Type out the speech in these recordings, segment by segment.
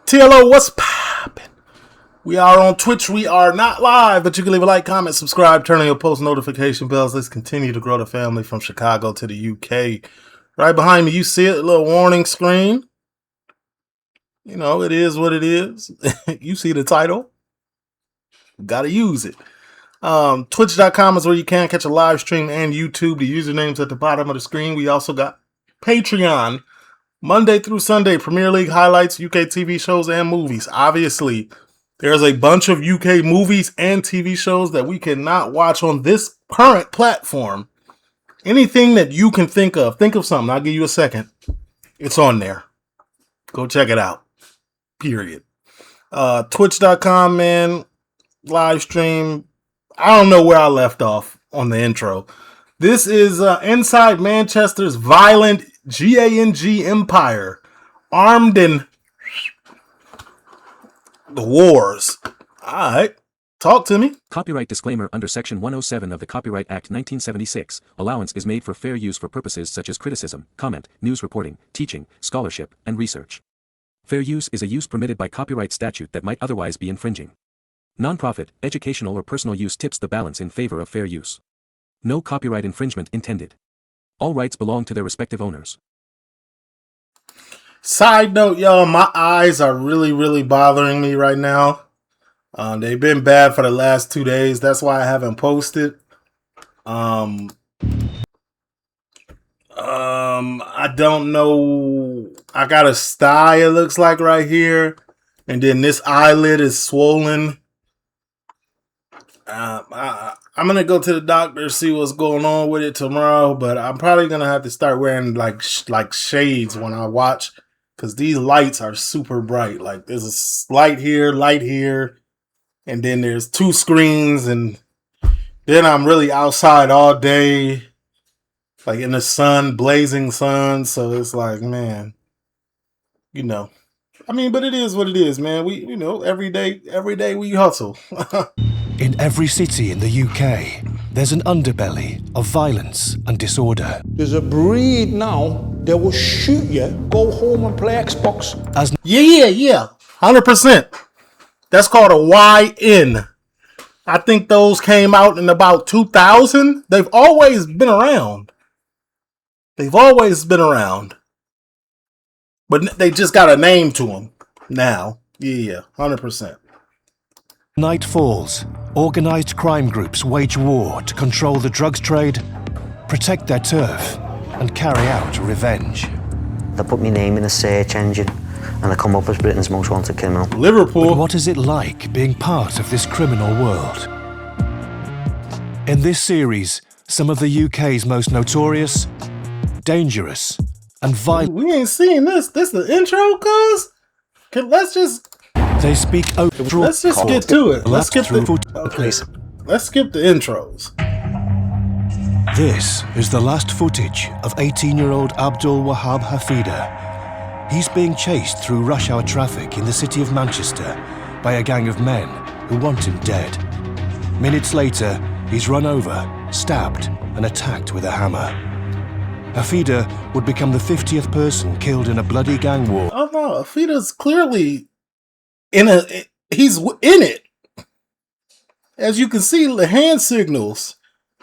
TLO, what's poppin'? We are on Twitch. We are not live, but you can leave a like, comment, subscribe, turn on your post notification bells. Let's continue to grow the family from Chicago to the UK. Right behind me, you see it, a little warning screen. You know, it is what it is. You see the title. Gotta use it. Twitch.com is where you can catch a live stream, and YouTube. The username's at the bottom of the screen. We also got Patreon. Monday through Sunday, Premier League highlights, UK TV shows, and movies. Obviously, there's a bunch of UK movies and TV shows that we cannot watch on this current platform. Anything that you can think of something. I'll give you a second. It's on there. Go check it out. Period. Twitch.com, man. Live stream. I don't know where I left off on the intro. This is inside Manchester's violent GANG empire, armed in the wars. All right, talk to me. Copyright disclaimer. Under Section 107 of the Copyright Act 1976, allowance is made for fair use for purposes such as criticism, comment, news reporting, teaching, scholarship, and research. Fair use is a use permitted by copyright statute that might otherwise be infringing. Non-profit, educational or personal use tips the balance in favor of fair use. No copyright infringement intended. All rights belong to their respective owners. Side note, y'all, my eyes are really bothering me right now. They've been bad for the last 2 days. That's why I haven't posted. I don't know. I got a sty, it looks like, right here. And then this eyelid is swollen. I'm going to go to the doctor, see what's going on with it tomorrow, but I'm probably going to have to start wearing like shades when I watch, because these lights are super bright. Like there's a light here, and then there's two screens, and then I'm really outside all day, like in the sun, blazing sun. So it's like, man, you know, I mean, but it is what it is, man. We, you know, every day we hustle. In every city in the UK, there's an underbelly of violence and disorder. There's a breed now that will shoot you, go home and play Xbox. Yeah. 100%. That's called a YN. I think those came out in about 2000. They've always been around. But they just got a name to them now. Yeah, 100%. Night falls, organised crime groups wage war to control the drugs trade, protect their turf, and carry out revenge. They put my name in a search engine and I come up as Britain's most wanted criminal. Liverpool. But what is it like being part of this criminal world? In this series, some of the UK's most notorious, dangerous, and violent... We ain't seen this. This the intro, cuz? Let's just... They speak openly. Let's just get to it. Let's skip the intros. This is the last footage of 18-year-old Abdul Wahab Hafida. He's being chased through rush hour traffic in the city of Manchester by a gang of men who want him dead. Minutes later, he's run over, stabbed, and attacked with a hammer. Hafida would become the 50th person killed in a bloody gang war. Oh no, Hafida's clearly he's in it. As you can see, the hand signals.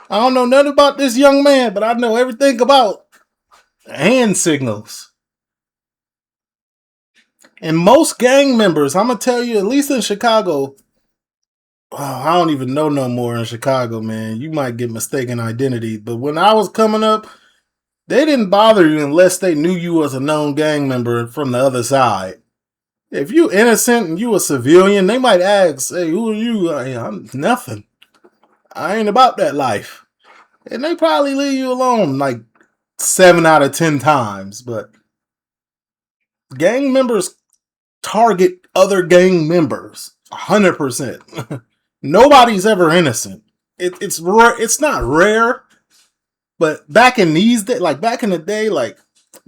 I don't know nothing about this young man, but I know everything about hand signals. And most gang members, I'm going to tell you, at least in Chicago, I don't even know no more in Chicago, man. You might get mistaken identity. But when I was coming up, they didn't bother you unless they knew you was a known gang member from the other side. If you innocent and you a civilian, they might ask, hey, who are you? I'm nothing. I ain't about that life. And they probably leave you alone like 7 out of 10 times. But gang members target other gang members 100%. Nobody's ever innocent. It's rare. It's not rare. But back in these days, like back in the day, like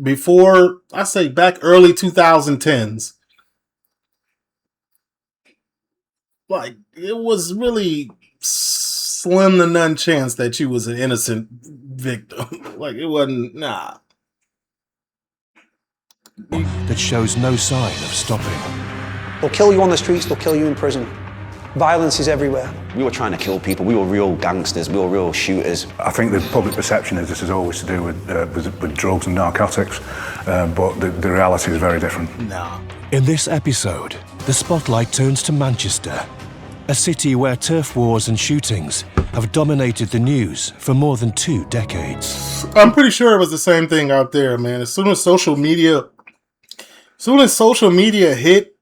before, I say back early 2010s, like it was really slim to none chance that you was an innocent victim. Like it wasn't, that shows no sign of stopping. They'll kill you on the streets, they'll kill you in prison. Violence is everywhere. We were trying to kill people. We were real gangsters. We were real shooters. I think the public perception is this is always to do with drugs and narcotics, but the reality is very different. Nah. In this episode, the spotlight turns to Manchester, a city where turf wars and shootings have dominated the news for more than 2 decades. I'm pretty sure it was the same thing out there, man. As soon as social media hit,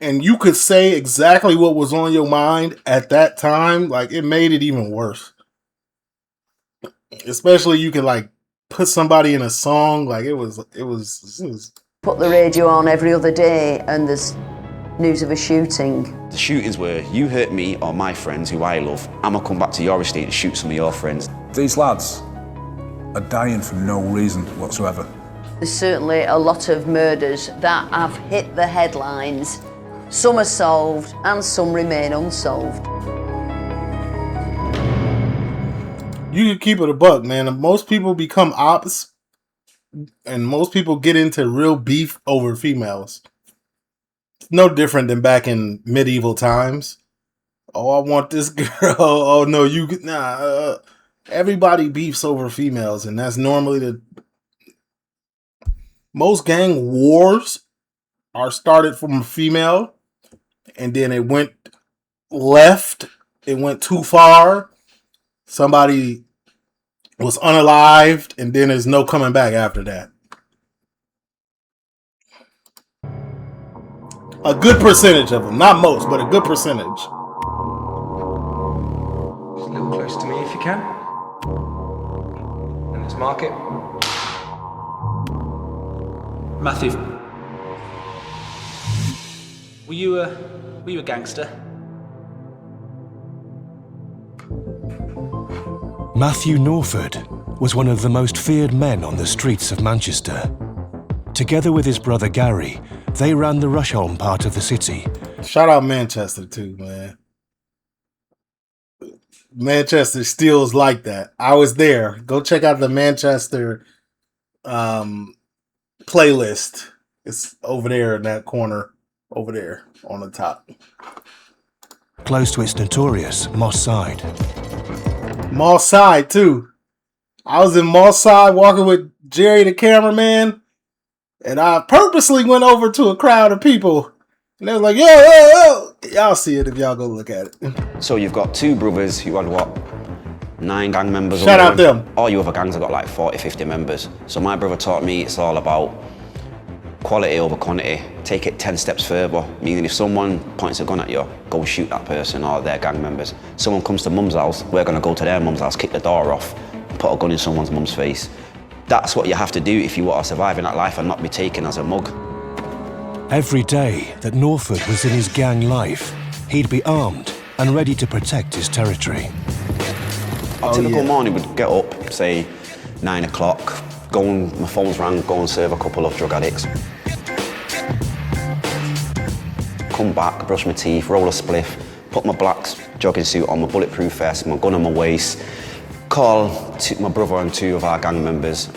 and you could say exactly what was on your mind at that time, like, it made it even worse. Especially you could, like, put somebody in a song, like, it was. Put the radio on every other day and there's news of a shooting. The shootings were, you hurt me or my friends who I love, I'm gonna come back to your estate and shoot some of your friends. These lads are dying for no reason whatsoever. There's certainly a lot of murders that have hit the headlines. Some are solved and some remain unsolved. You can keep it a buck, man. Most people become ops, and most people get into real beef over females. It's no different than back in medieval times. Oh, I want this girl. Oh no, everybody beefs over females, and that's normally most gang wars are started from a female, and then it went left. It went too far. Somebody was unalived, and then there's no coming back after that. A good percentage of them, not most, but a good percentage. Just a little close to me if you can. And let's mark it. Matthew, were you a gangster? Matthew Norford was one of the most feared men on the streets of Manchester. Together with his brother Gary, they ran the Rusholme part of the city. Shout out Manchester too, man. Manchester still is like that. I was there. Go check out the Manchester playlist. It's over there in that corner, over there on the top. Close to its notorious Moss Side. Moss Side too. I was in Moss Side walking with Jerry the cameraman, and I purposely went over to a crowd of people, and they was like, yo. Y'all see it if y'all go look at it. So you've got 2 brothers who had, 9 gang members. Shout out them. All you other gangs have got like 40, 50 members. So my brother taught me it's all about quality over quantity. Take it 10 steps further, meaning if someone points a gun at you, go shoot that person or their gang members. Someone comes to mum's house, we're gonna go to their mum's house, kick the door off, put a gun in someone's mum's face. That's what you have to do if you want to survive in that life and not be taken as a mug. Every day that Norford was in his gang life, he'd be armed and ready to protect his territory. A typical morning would get up, say 9 o'clock, my phone's rang, go and serve a couple of drug addicts. Come back, brush my teeth, roll a spliff, put my black jogging suit on, my bulletproof vest, my gun on my waist, call my brother and 2 of our gang members,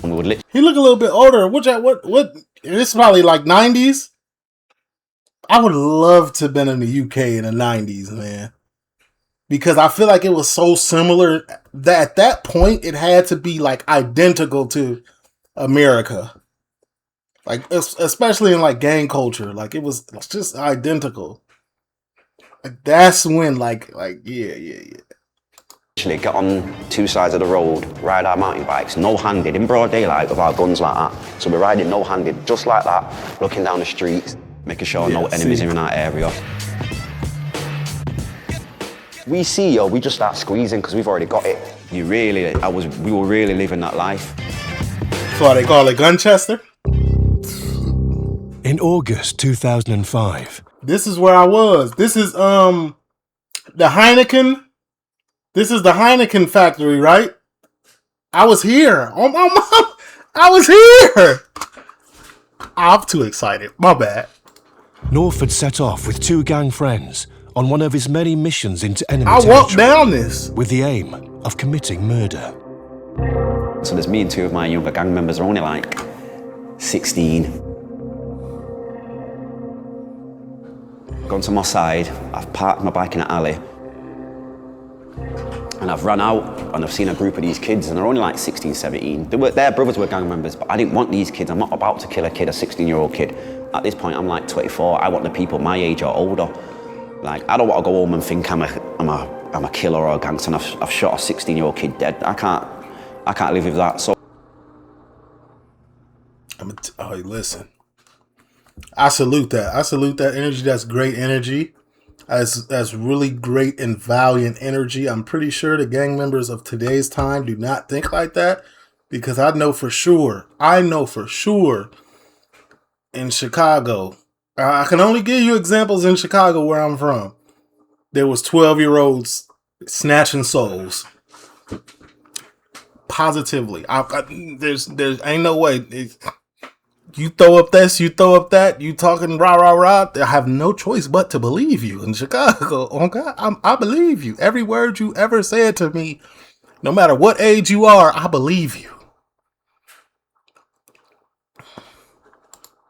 and we would literally... He look a little bit older. What? This is probably like 90s. I would love to have been in the UK in the 90s, man. Because I feel like it was so similar that at that point it had to be like identical to America. Like, especially in like gang culture. Like, it's just identical. Like, that's when yeah. Literally get on 2 sides of the road, ride our mountain bikes, no-handed, in broad daylight with our guns like that. So we're riding no-handed, just like that, looking down the streets, making sure no enemies are in our area. We see you, we just start squeezing because we've already got it. We were really living that life. That's why they call it Gunchester. In August 2005. This is where I was. This is the Heineken. This is the Heineken factory, right? I was here. Oh my mom, I was here. I'm too excited. My bad. Norford set off with 2 gang friends on one of his many missions into enemy I territory. walked down this with the aim of committing murder. So there's me and 2 of my younger gang members are only like 16. gone to my side, I've parked my bike in an alley, and I've run out and I've seen a group of these kids, and they're only like 16, 17. Their brothers were gang members, but I didn't want these kids. I'm not about to kill a kid, a 16-year-old kid. At this point, I'm like 24. I want the people my age or older. Like, I don't want to go home and think I'm a killer or a gangster and I've shot a 16-year-old kid dead. I can't live with that. So, listen. I salute that. I salute that energy. That's great energy. That's really great and valiant energy. I'm pretty sure the gang members of today's time do not think like that, because I know for sure in Chicago, I can only give you examples in Chicago where I'm from. There was 12-year-olds snatching souls. Positively. There's ain't no way. You throw up this, you throw up that, you talking rah, rah, rah. I have no choice but to believe you in Chicago. Oh God, I believe you. Every word you ever said to me, no matter what age you are, I believe you.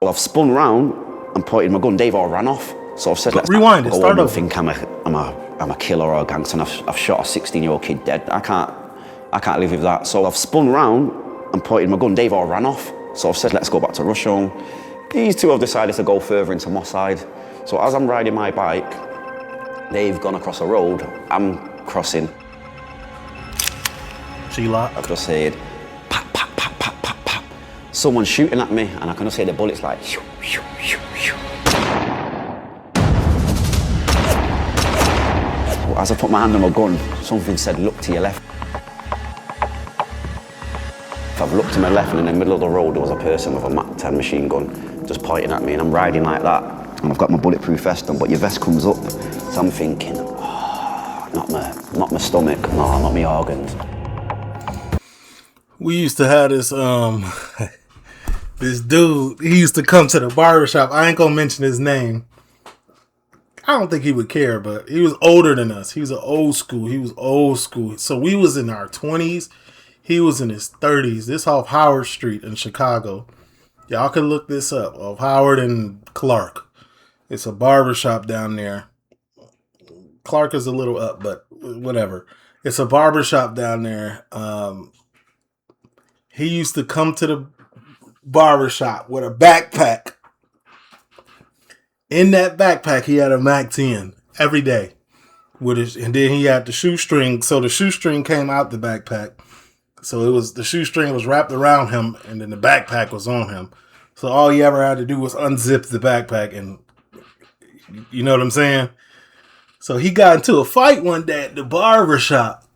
Well, I've spun round and pointed my gun. Dave all ran off. So I've said, let's rewind it. Start over. Think I'm a killer or a gangster, and I've shot a 16-year-old kid dead. I can't live with that. So I've spun round and pointed my gun. Dave all ran off. So I've said, let's go back to Rush Home. These two have decided to go further into my side. So as I'm riding my bike, they've gone across a road. I'm crossing. I've just said, pop, pop, pop, pop, pop, pop. Someone's shooting at me, and I can just hear the bullets like, shoo, shoo, shoo, shoo. As I put my hand on my gun, something said, look to your left. I've looked to my left, and in the middle of the road there was a person with a Mac 10 machine gun just pointing at me, and I'm riding like that, and I've got my bulletproof vest on, but your vest comes up, so I'm thinking, oh, not my stomach, no, not my organs. We used to have this this dude, he used to come to the barbershop. I ain't gonna mention his name. I don't think he would care, but he was older than us. He was old school. So we was in our 20s. He was in his 30s. This off Howard Street in Chicago. Y'all can look this up. Off Howard and Clark. It's a barbershop down there. Clark is a little up, but whatever. It's a barbershop down there. He used to come to the barbershop with a backpack. In that backpack, he had a Mac 10 every day. And then he had the shoestring. So the shoestring came out the backpack. So the shoestring was wrapped around him, and then the backpack was on him. So all he ever had to do was unzip the backpack, and you know what I'm saying? So he got into a fight one day at the barber shop,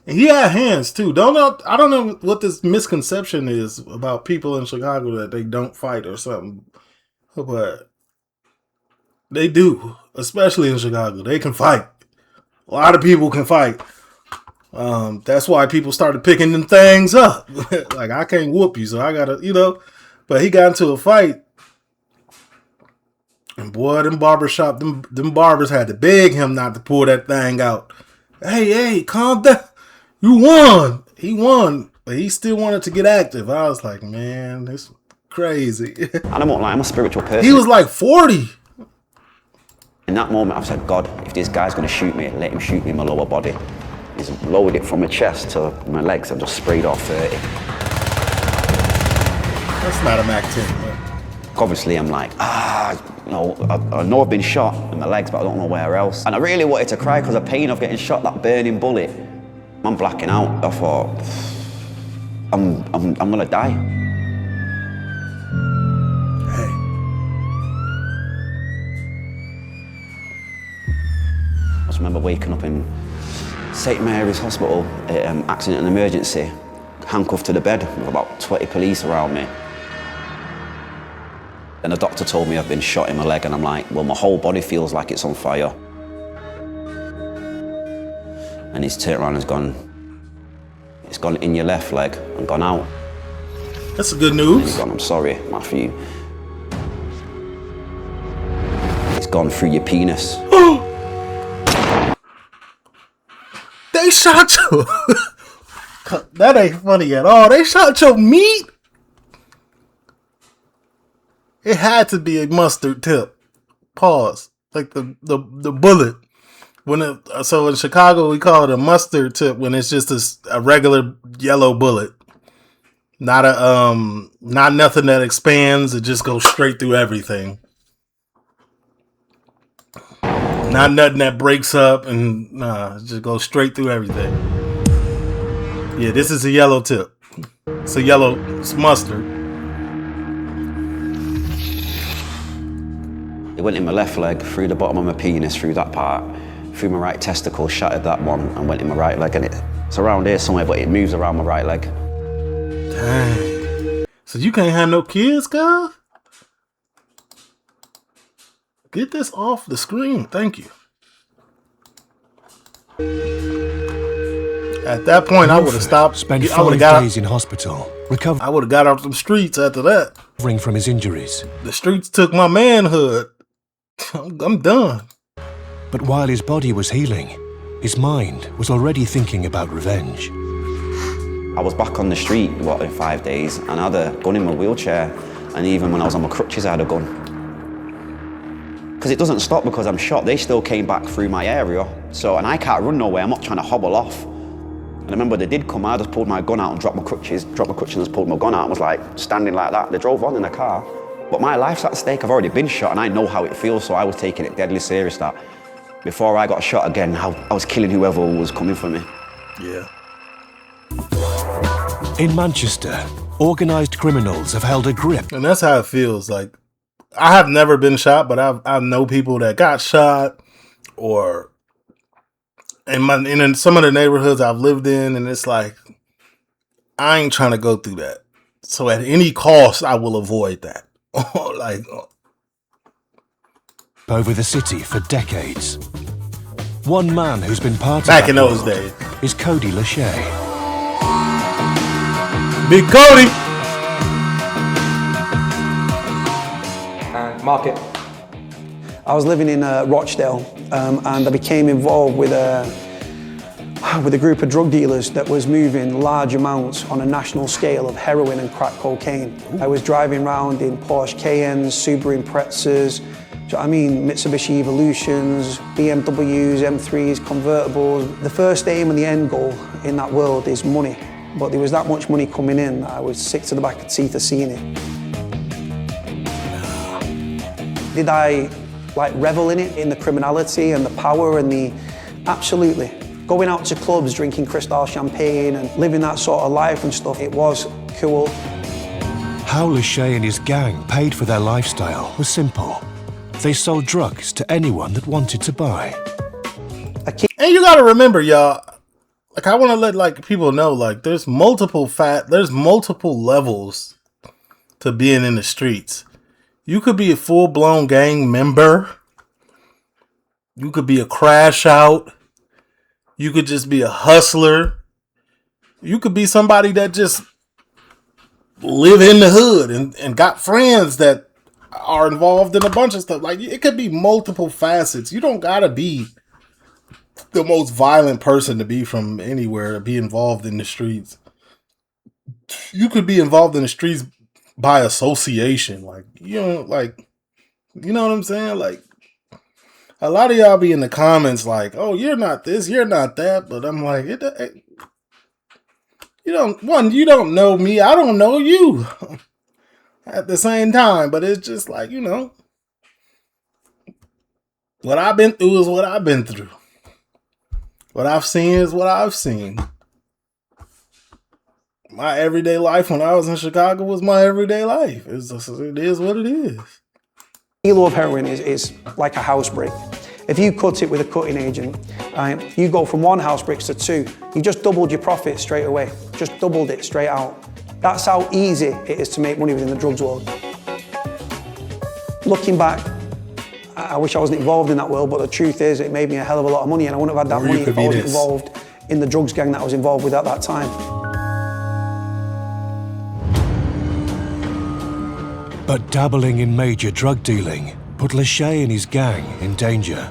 and he had hands too. I don't know what this misconception is about people in Chicago that they don't fight or something, but they do, especially in Chicago. They can fight. A lot of people can fight. That's why people started picking them things up. Like, I can't whoop you, so I gotta, But he got into a fight. And boy, them barbers had to beg him not to pull that thing out. Hey, calm down. You won. He won. But he still wanted to get active. I was like, man, this is crazy. And I'm not lying, I'm a spiritual person. He was like 40. In that moment, I've said, God, if this guy's going to shoot me, let him shoot me in my lower body. He's lowered it from my chest to my legs. I've just sprayed off 30. That's not a Mac 10, man. Obviously, I'm like, I know I've been shot in my legs, but I don't know where else. And I really wanted to cry because of pain of getting shot, that burning bullet. I'm blacking out. I thought, I'm going to die. Hey. I just remember waking up in St. Mary's Hospital, accident and emergency, handcuffed to the bed with about 20 police around me. And the doctor told me I've been shot in my leg, and I'm like, well, my whole body feels like it's on fire. And he's turned around and it's gone in your left leg and gone out. That's good news. He's gone, I'm sorry, Matthew. It's gone through your penis. They shot you. That ain't funny at all. They shot your meat. It had to be a mustard tip. Pause. like the bullet. So in Chicago we call it a mustard tip when it's just a regular yellow bullet. Not nothing that expands, it just goes straight through everything. Not nothing that breaks up and it just goes straight through everything. Yeah, this is a yellow tip. It's a yellow mustard. It went in my left leg, through the bottom of my penis, through that part, through my right testicle, shattered that one, and went in my right leg. And it's around here somewhere, but it moves around my right leg. Dang. So you can't have no kids, guys? Get this off the screen. Thank you. At that point, I would have stopped. Spent 5 days in hospital, recovering. I would have got off the streets after that. Recovering from his injuries. The streets took my manhood. I'm done. But while his body was healing, his mind was already thinking about revenge. I was back on the street, in 5 days, and I had a gun in my wheelchair, and even when I was on my crutches, I had a gun. Because it doesn't stop because I'm shot, they still came back through my area, and I can't run nowhere, I'm not trying to hobble off. And I remember they did come, I just pulled my gun out and dropped my crutches and just pulled my gun out and was like standing like that. They drove on in a car, but my life's at stake, I've already been shot and I know how it feels, so I was taking it deadly serious that before I got shot again, I was killing whoever was coming for me. Yeah. In Manchester, organised criminals have held a grip. And that's how it feels. Like, I have never been shot, but I know people that got shot, or in some of the neighborhoods I've lived in, and it's like, I ain't trying to go through that. So at any cost, I will avoid that. Over the city for decades. One man who's been part of back in those days is Cody Lachey. Big Cody. And market. I was living in Rochdale, and I became involved with a group of drug dealers that was moving large amounts on a national scale of heroin and crack cocaine. I was driving around in Porsche Cayennes, Subaru Imprezas, Mitsubishi Evolutions, BMWs, M3s, convertibles. The first aim and the end goal in that world is money. But there was that much money coming in that I was sick to the back of teeth of seeing it. Did I revel in it, in the criminality and the power and the... Absolutely. Going out to clubs, drinking Cristal champagne and living that sort of life and stuff, it was cool. How Lachey and his gang paid for their lifestyle was simple. They sold drugs to anyone that wanted to buy. And you gotta remember, y'all, I want to let people know, there's multiple levels to being in the streets. You could be a full-blown gang member. You could be a crash out. You could just be a hustler. You could be somebody that just live in the hood and got friends that are involved in a bunch of stuff. It could be multiple facets. You don't gotta be the most violent person to be from anywhere to be involved in the streets. You could be involved in the streets by association. You know what I'm saying? A lot of y'all be in the comments oh, you're not this, you're not that, but I'm like, you don't know me, I don't know you at the same time, but it's just what I've been through is what I've been through. What I've seen is what I've seen. My everyday life when I was in Chicago was my everyday life. It is what it is. The kilo of heroin is like a house brick. If you cut it with a cutting agent, you go from 1 house bricks to 2. You just doubled your profit straight away. Just doubled it straight out. That's how easy it is to make money within the drugs world. Looking back, I wish I wasn't involved in that world, but the truth is it made me a hell of a lot of money, and I wouldn't have had that money if I wasn't involved in the drugs gang that I was involved with at that time. But dabbling in major drug dealing put Lachey and his gang in danger.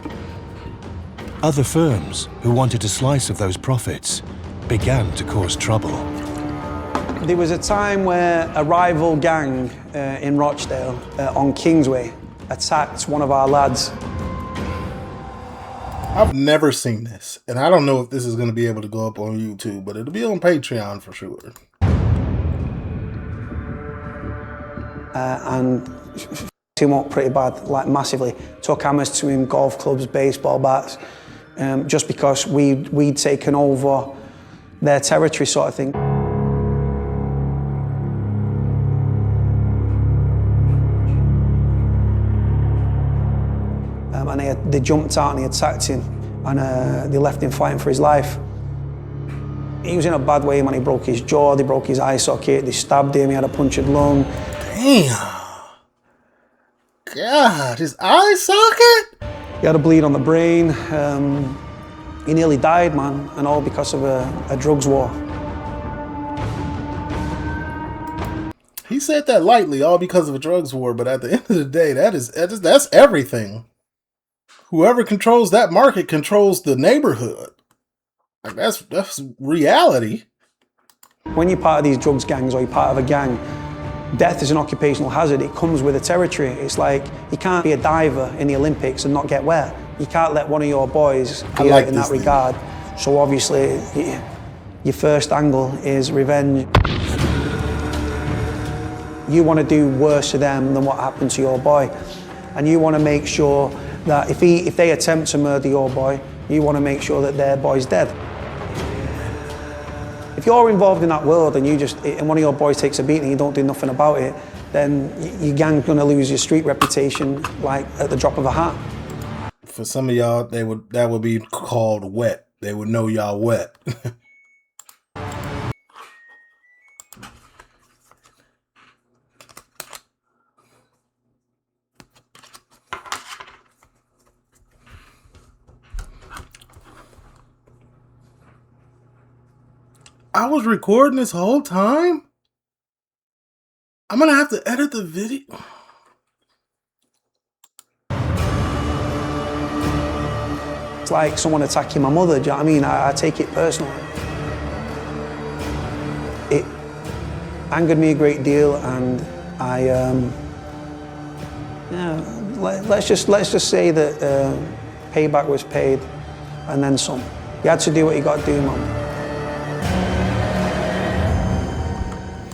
Other firms who wanted a slice of those profits began to cause trouble. There was a time where a rival gang in Rochdale on Kingsway attacked one of our lads. I've never seen this, and I don't know if this is going to be able to go up on YouTube, but it'll be on Patreon for sure. And him up pretty bad, like massively. Took hammers to him, golf clubs, baseball bats, just because we'd taken over their territory, sort of thing. And they jumped out and they attacked him, and they left him fighting for his life. He was in a bad way, man. He broke his jaw, they broke his eye socket, they stabbed him, he had a punctured lung. Damn. God, his eye socket? He had a bleed on the brain. He nearly died, man, and all because of a drugs war. He said that lightly, all because of a drugs war, but at the end of the day, that's everything. Whoever controls that market controls the neighborhood. Like that's reality. When you're part of these drugs gangs or you're part of a gang, death is an occupational hazard. It comes with the territory. It's like you can't be a diver in the Olympics and not get wet. You can't let one of your boys be out in that regard. So obviously, your first angle is revenge. You want to do worse to them than what happened to your boy. And you want to make sure that if they attempt to murder your boy, you want to make sure that their boy's dead. If you're involved in that world and one of your boys takes a beating and you don't do nothing about it, then your gang's gonna lose your street reputation like at the drop of a hat. For some of y'all, that would be called wet. They would know y'all wet. I was recording this whole time? I'm gonna have to edit the video. It's like someone attacking my mother, do you know what I mean? I take it personally. It angered me a great deal, and let's just say that payback was paid, and then some. You had to do what you got to do, man.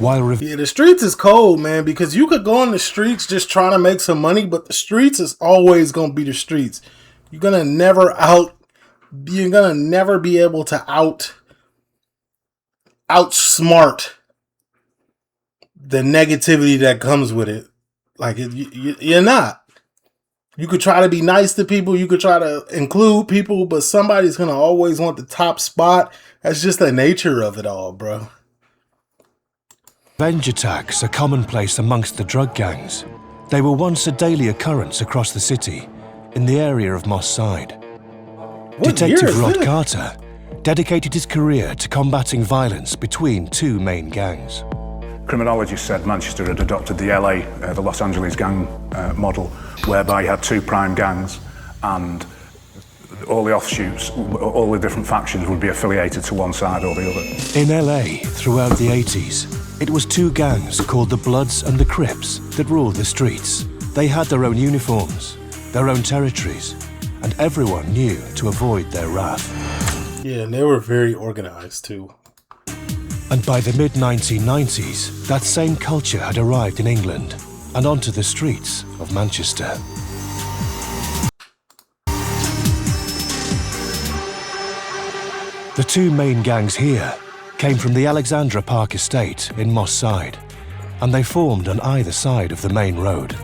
Yeah, the streets is cold, man, because you could go on the streets just trying to make some money, but the streets is always going to be the streets. You're going to never be able to outsmart the negativity that comes with it. Like, you're not. You could try to be nice to people, you could try to include people, but somebody's going to always want the top spot. That's just the nature of it all, bro. Revenge attacks are commonplace amongst the drug gangs. They were once a daily occurrence across the city, in the area of Moss Side. Detective Rod Carter dedicated his career to combating violence between two main gangs. Criminologists said Manchester had adopted the the Los Angeles gang model, whereby you had two prime gangs and all the offshoots, all the different factions would be affiliated to one side or the other. In LA, throughout the 80s, it was two gangs called the Bloods and the Crips that ruled the streets. They had their own uniforms, their own territories, and everyone knew to avoid their wrath. Yeah, and they were very organized too. And by the mid-1990s, that same culture had arrived in England and onto the streets of Manchester. The two main gangs here came from the Alexandra Park estate in Moss Side, and they formed on either side of the main road.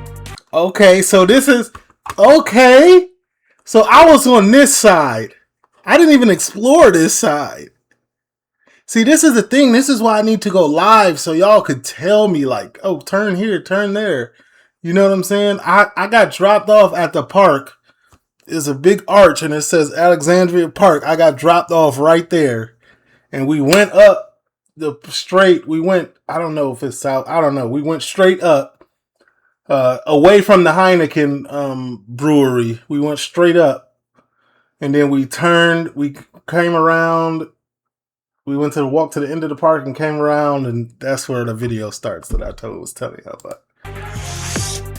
Okay, so this is... Okay! So I was on this side. I didn't even explore this side. See, this is the thing. This is why I need to go live so y'all could tell me, like, oh, turn here, turn there. You know what I'm saying? I got dropped off at the park. There's a big arch and it says Alexandria Park. I got dropped off right there. And we went up the straight. We went, I don't know if it's south. I don't know. We went straight up, away from the Heineken brewery. We went straight up. And then we turned, we came around. We went to walk to the end of the park and came around. And that's where the video starts that I was telling you about.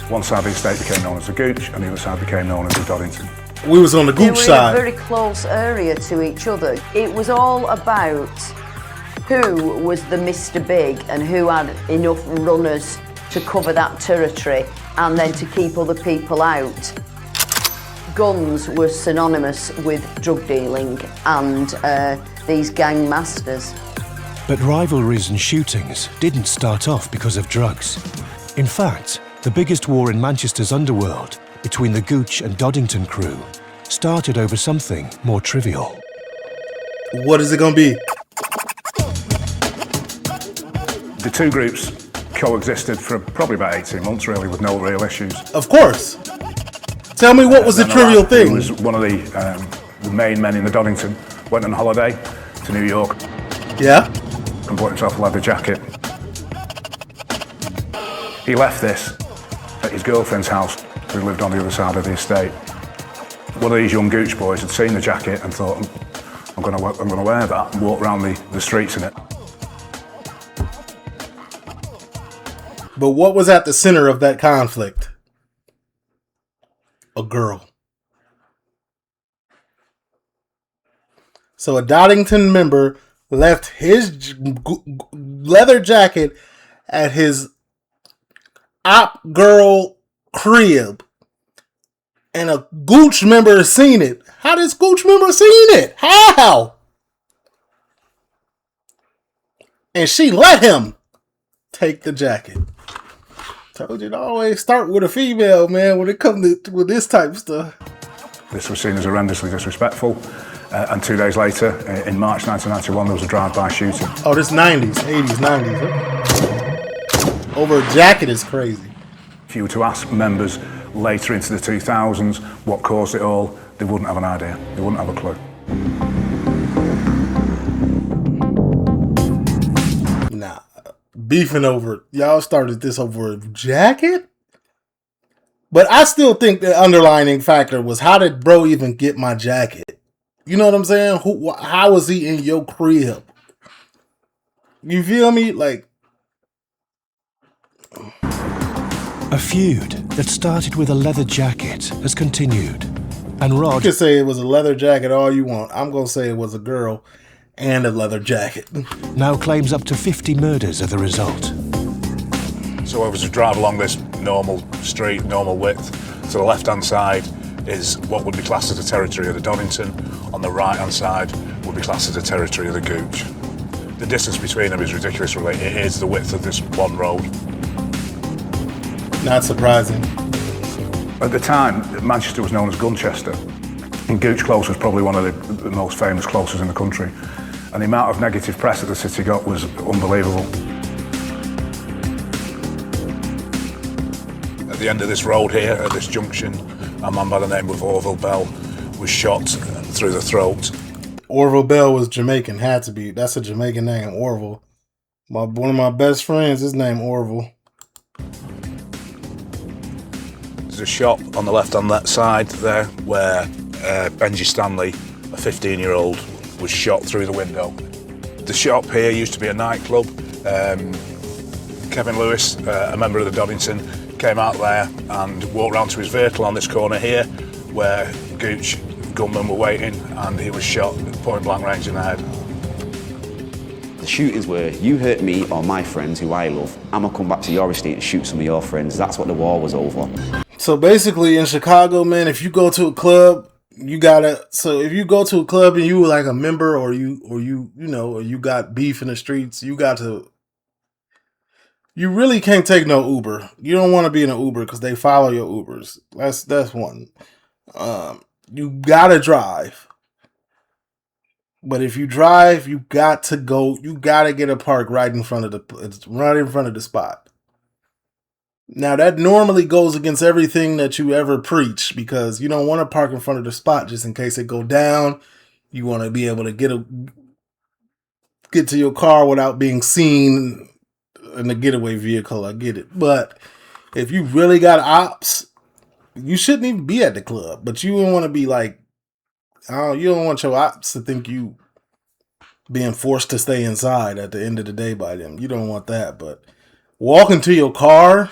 One side of the estate became known as the Gooch and the other side became known as the Doddington. We was on the They gooch were side. in a very close area to each other. It was all about who was the Mr. Big and who had enough runners to cover that territory and then to keep other people out. Guns were synonymous with drug dealing and these gang masters. But rivalries and shootings didn't start off because of drugs. In fact, the biggest war in Manchester's underworld between the Gooch and Doddington crew started over something more trivial. What is it gonna be? The two groups coexisted for probably about 18 months, really, with no real issues. Of course. Tell me what was the trivial thing? He was one of the main men in the Doddington, went on holiday to New York. Yeah? And bought himself a leather jacket. He left this at his girlfriend's house, who lived on the other side of the estate. One of these young Gooch boys had seen the jacket and thought, I'm going to wear that and walk around the streets in it. But what was at the center of that conflict? A girl. So a Doddington member left his leather jacket at his op girl crib, and a Gooch member seen it. How did this Gooch member seen it? How? And she let him take the jacket. Told you to always start with a female, man, when it comes to with this type of stuff. This was seen as horrendously disrespectful. And 2 days later, in March 1991, there was a drive-by shooting. Oh, this 90s, 80s, 90s. Huh? Over a jacket is crazy. If you were to ask members later into the 2000s what caused it all, they wouldn't have an idea. They wouldn't have a clue. Nah, beefing over, y'all started this over a jacket? But I still think the underlining factor was, how did bro even get my jacket? You know what I'm saying? How was he in your crib? You feel me? Like, A feud that started with a leather jacket has continued. And you Rod can say it was a leather jacket all you want. I'm going to say it was a girl and a leather jacket. now claims up to 50 murders are the result. So I was to drive along this normal street, normal width. To the left-hand side is what would be classed as the territory of the Doddington. On the right-hand side would be classed as the territory of the Gooch. The distance between them is ridiculous, really. It is the width of this one road. Not surprising. At the time, Manchester was known as Gunchester. And Gooch Close was probably one of the most famous closes in the country. And the amount of negative press that the city got was unbelievable. At the end of this road here, at this junction, a man by the name of Orville Bell was shot through the throat. Orville Bell was Jamaican, had to be. That's a Jamaican name, Orville. One of my best friends, his name Orville. There's a shop on the left on that side there where Benji Stanley, a 15-year-old, was shot through the window. The shop here used to be a nightclub. Kevin Lewis, a member of the Doddington, came out there and walked round to his vehicle on this corner here where Gooch gunmen were waiting, and he was shot at point blank range in the head. The shootings were, you hurt me or my friends who I love, I'm gonna come back to your estate and shoot some of your friends. That's what the war was over. So basically in Chicago, man, if you go to a club, you gotta, so if you go to a club and you were like a member or you got beef in the streets, you really can't take no Uber. You don't want to be in an Uber because they follow your Ubers. That's one. You gotta drive. But if you drive, you gotta get a park right in front of the spot. Now that normally goes against everything that you ever preach, because you don't want to park in front of the spot just in case it go down. You want to be able to get to your car without being seen in a getaway vehicle. I get it. But if you really got ops, you shouldn't even be at the club. But you don't want to be like, you don't want your ops to think you being forced to stay inside at the end of the day by them. You don't want that. But walking to your car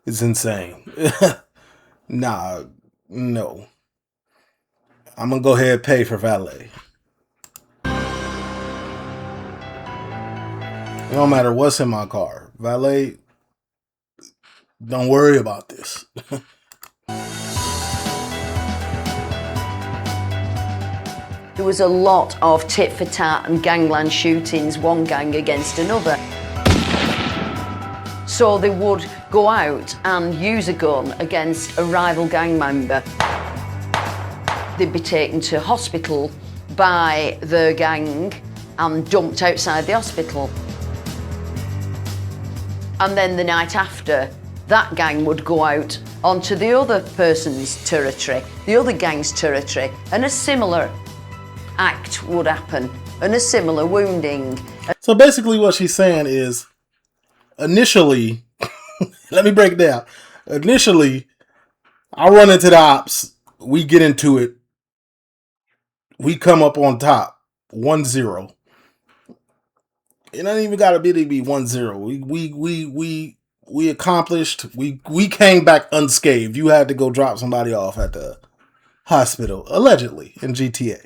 is insane. No. I'm gonna go ahead and pay for valet. It don't matter what's in my car. Valet, don't worry about this. There was a lot of tit for tat and gangland shootings, one gang against another. So they would go out and use a gun against a rival gang member. They'd be taken to hospital by the gang and dumped outside the hospital. And then the night after, that gang would go out onto the other person's territory, the other gang's territory, and a similar act would happen, and a similar wounding. So basically what she's saying is, initially, let me break it down. Initially, I run into the ops, we get into it, we come up on top, 1-0. It ain't even got to be 1-0. We accomplished. We came back unscathed. You had to go drop somebody off at the hospital, allegedly, in GTA.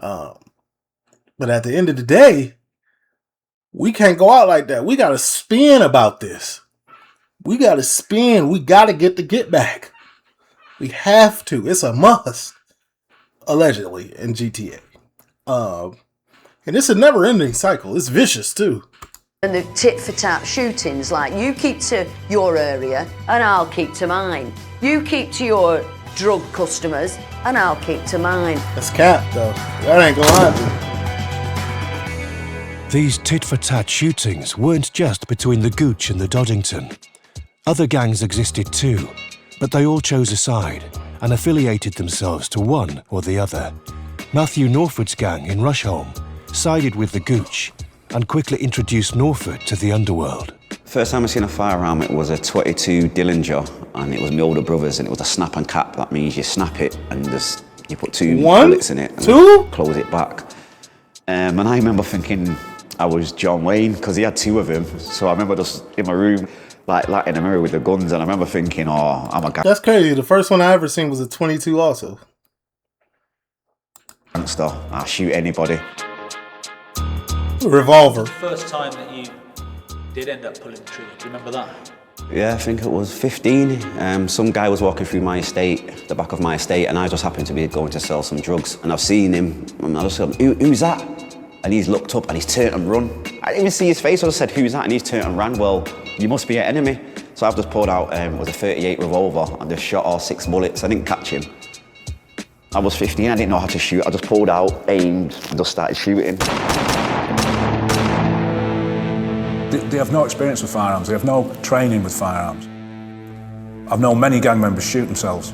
But at the end of the day, we can't go out like that. We got to spin about this. We got to spin. We got to get the get back. We have to. It's a must, allegedly, in GTA. And it's a never-ending cycle. It's vicious, too. And the tit-for-tat shootings, like, you keep to your area and I'll keep to mine. You keep to your drug customers and I'll keep to mine. That's cap, though. That ain't gonna happen. These tit-for-tat shootings weren't just between the Gooch and the Doddington. Other gangs existed too, but they all chose a side and affiliated themselves to one or the other. Matthew Norford's gang in Rusholme sided with the Gooch and quickly introduced Norford to the underworld. First time I seen a firearm, it was a 22 Dillinger, and it was my older brother's, and it was a snap and cap. That means you snap it and just you put two bullets in it and close it back. And I remember thinking I was John Wayne because he had two of them. So I remember just in my room, like in the mirror with the guns, and I remember thinking, oh, I'm a gangster. That's crazy. The first one I ever seen was a 22 also. I'll shoot anybody. Revolver. First time that you did end up pulling the trigger, do you remember that? Yeah, I think it was 15. Some guy was walking through my estate, the back of my estate, and I just happened to be going to sell some drugs. And I've seen him, and I just said, who's that? And he's looked up and he's turned and run. I didn't even see his face, I just said, who's that? And he's turned and ran. Well, you must be an enemy. So I've just pulled out, it was a 38 revolver, and just shot all 6 bullets. I didn't catch him. I was 15, I didn't know how to shoot. I just pulled out, aimed, and just started shooting. They have no experience with firearms. They have no training with firearms. I've known many gang members shoot themselves.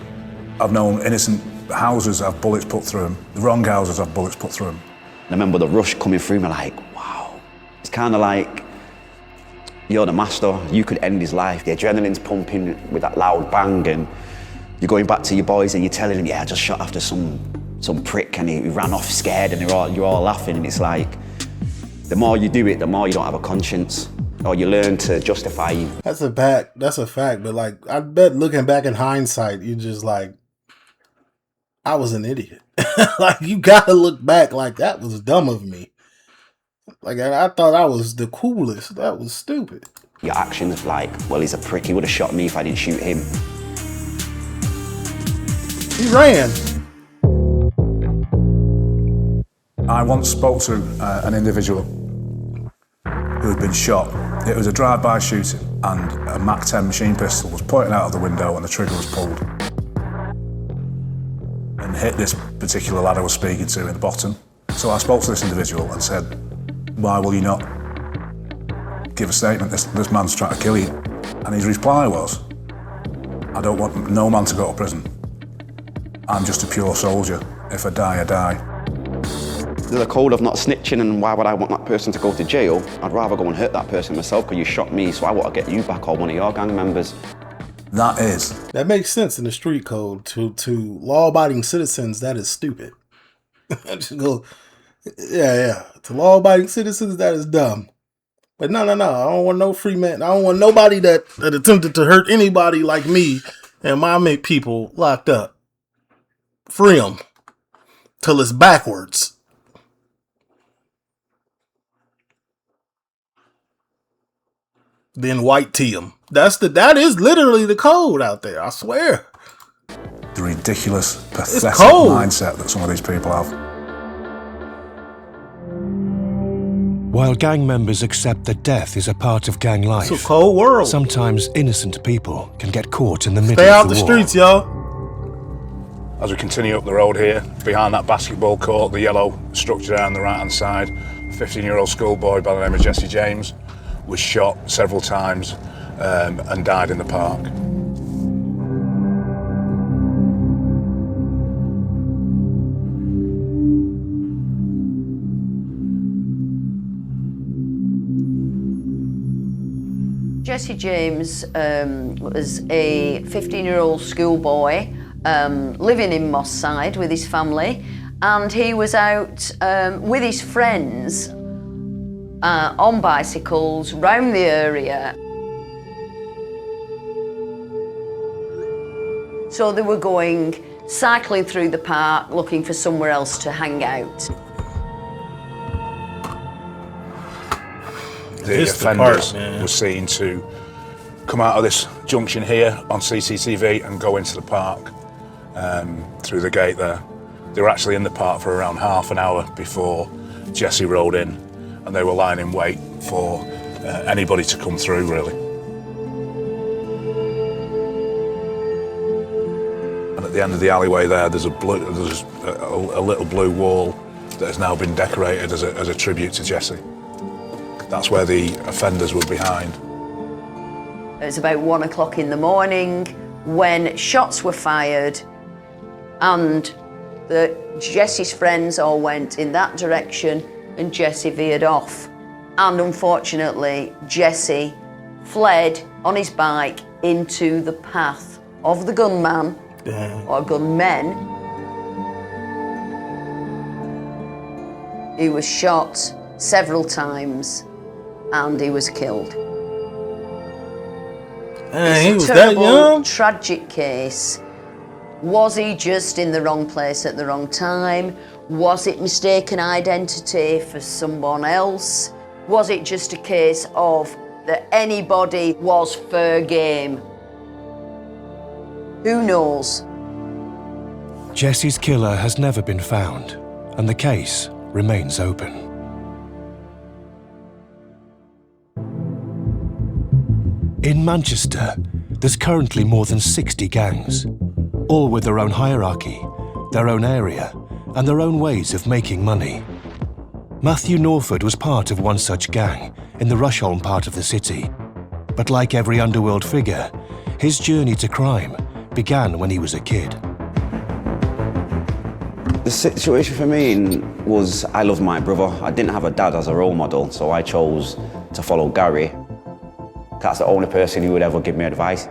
I've known innocent houses have bullets put through them. The wrong houses have bullets put through them. I remember the rush coming through me like, wow. It's kind of like, you're the master, you could end his life. The adrenaline's pumping with that loud bang, and you're going back to your boys and you're telling them, yeah, I just shot after some prick and he ran off scared, and you're all laughing, and it's like, the more you do it, the more you don't have a conscience, or you learn to justify you. That's a fact, but like, I bet looking back in hindsight, you just like, I was an idiot. Like, you gotta look back like, that was dumb of me. Like, I thought I was the coolest. That was stupid. Your actions like, well, he's a prick, he would have shot me if I didn't shoot him. He ran. I once spoke to an individual who had been shot. It was a drive-by shooting, and a Mac-10 machine pistol was pointed out of the window and the trigger was pulled and hit this particular lad I was speaking to in the bottom. So I spoke to this individual and said, why will you not give a statement? This man's trying to kill you. And his reply was, I don't want no man to go to prison. I'm just a pure soldier. If I die, I die. There's a code of not snitching, and why would I want that person to go to jail? I'd rather go and hurt that person myself because you shot me, so I want to get you back or one of your gang members. That makes sense in the street code. To law-abiding citizens, that is stupid. Just go, yeah. To law-abiding citizens, that is dumb. But no. I don't want no free man. I don't want nobody that attempted to hurt anybody like me and my people locked up. Free them. till it's backwards. Then white tee them. That is literally the code out there, I swear. The ridiculous, pathetic mindset that some of these people have. While gang members accept that death is a part of gang life, it's a cold world. Sometimes innocent people can get caught in the middle Stay out of the war. streets, y'all. As we continue up the road here, behind that basketball court, the yellow structure there on the right-hand side, a 15-year-old schoolboy by the name of Jesse James was shot several times and died in the park. Jesse James was a 15-year-old schoolboy living in Moss Side with his family, and he was out with his friends on bicycles round the area. So they were going cycling through the park looking for somewhere else to hang out. The offenders were seen to come out of this junction here on CCTV and go into the park through the gate there. They were actually in the park for around half an hour before Jesse rode in, and they were lying in wait for anybody to come through, really. And at the end of the alleyway there, there's a little blue wall that has now been decorated as a tribute to Jesse. That's where the offenders were behind. It was about 1 o'clock in the morning when shots were fired, and Jesse's friends all went in that direction and Jesse veered off. And unfortunately, Jesse fled on his bike into the path of the gunman, or gunmen. He was shot several times and he was killed. He was terrible, that young? Tragic case. Was he just in the wrong place at the wrong time? Was it mistaken identity for someone else? Was it just a case of that anybody was fair game? Who knows? Jesse's killer has never been found, and the case remains open. In Manchester, there's currently more than 60 gangs, all with their own hierarchy, their own area, and their own ways of making money. Matthew Norford was part of one such gang in the Rusholme part of the city. But like every underworld figure, his journey to crime began when he was a kid. The situation for me was I loved my brother. I didn't have a dad as a role model, so I chose to follow Gary. That's the only person who would ever give me advice.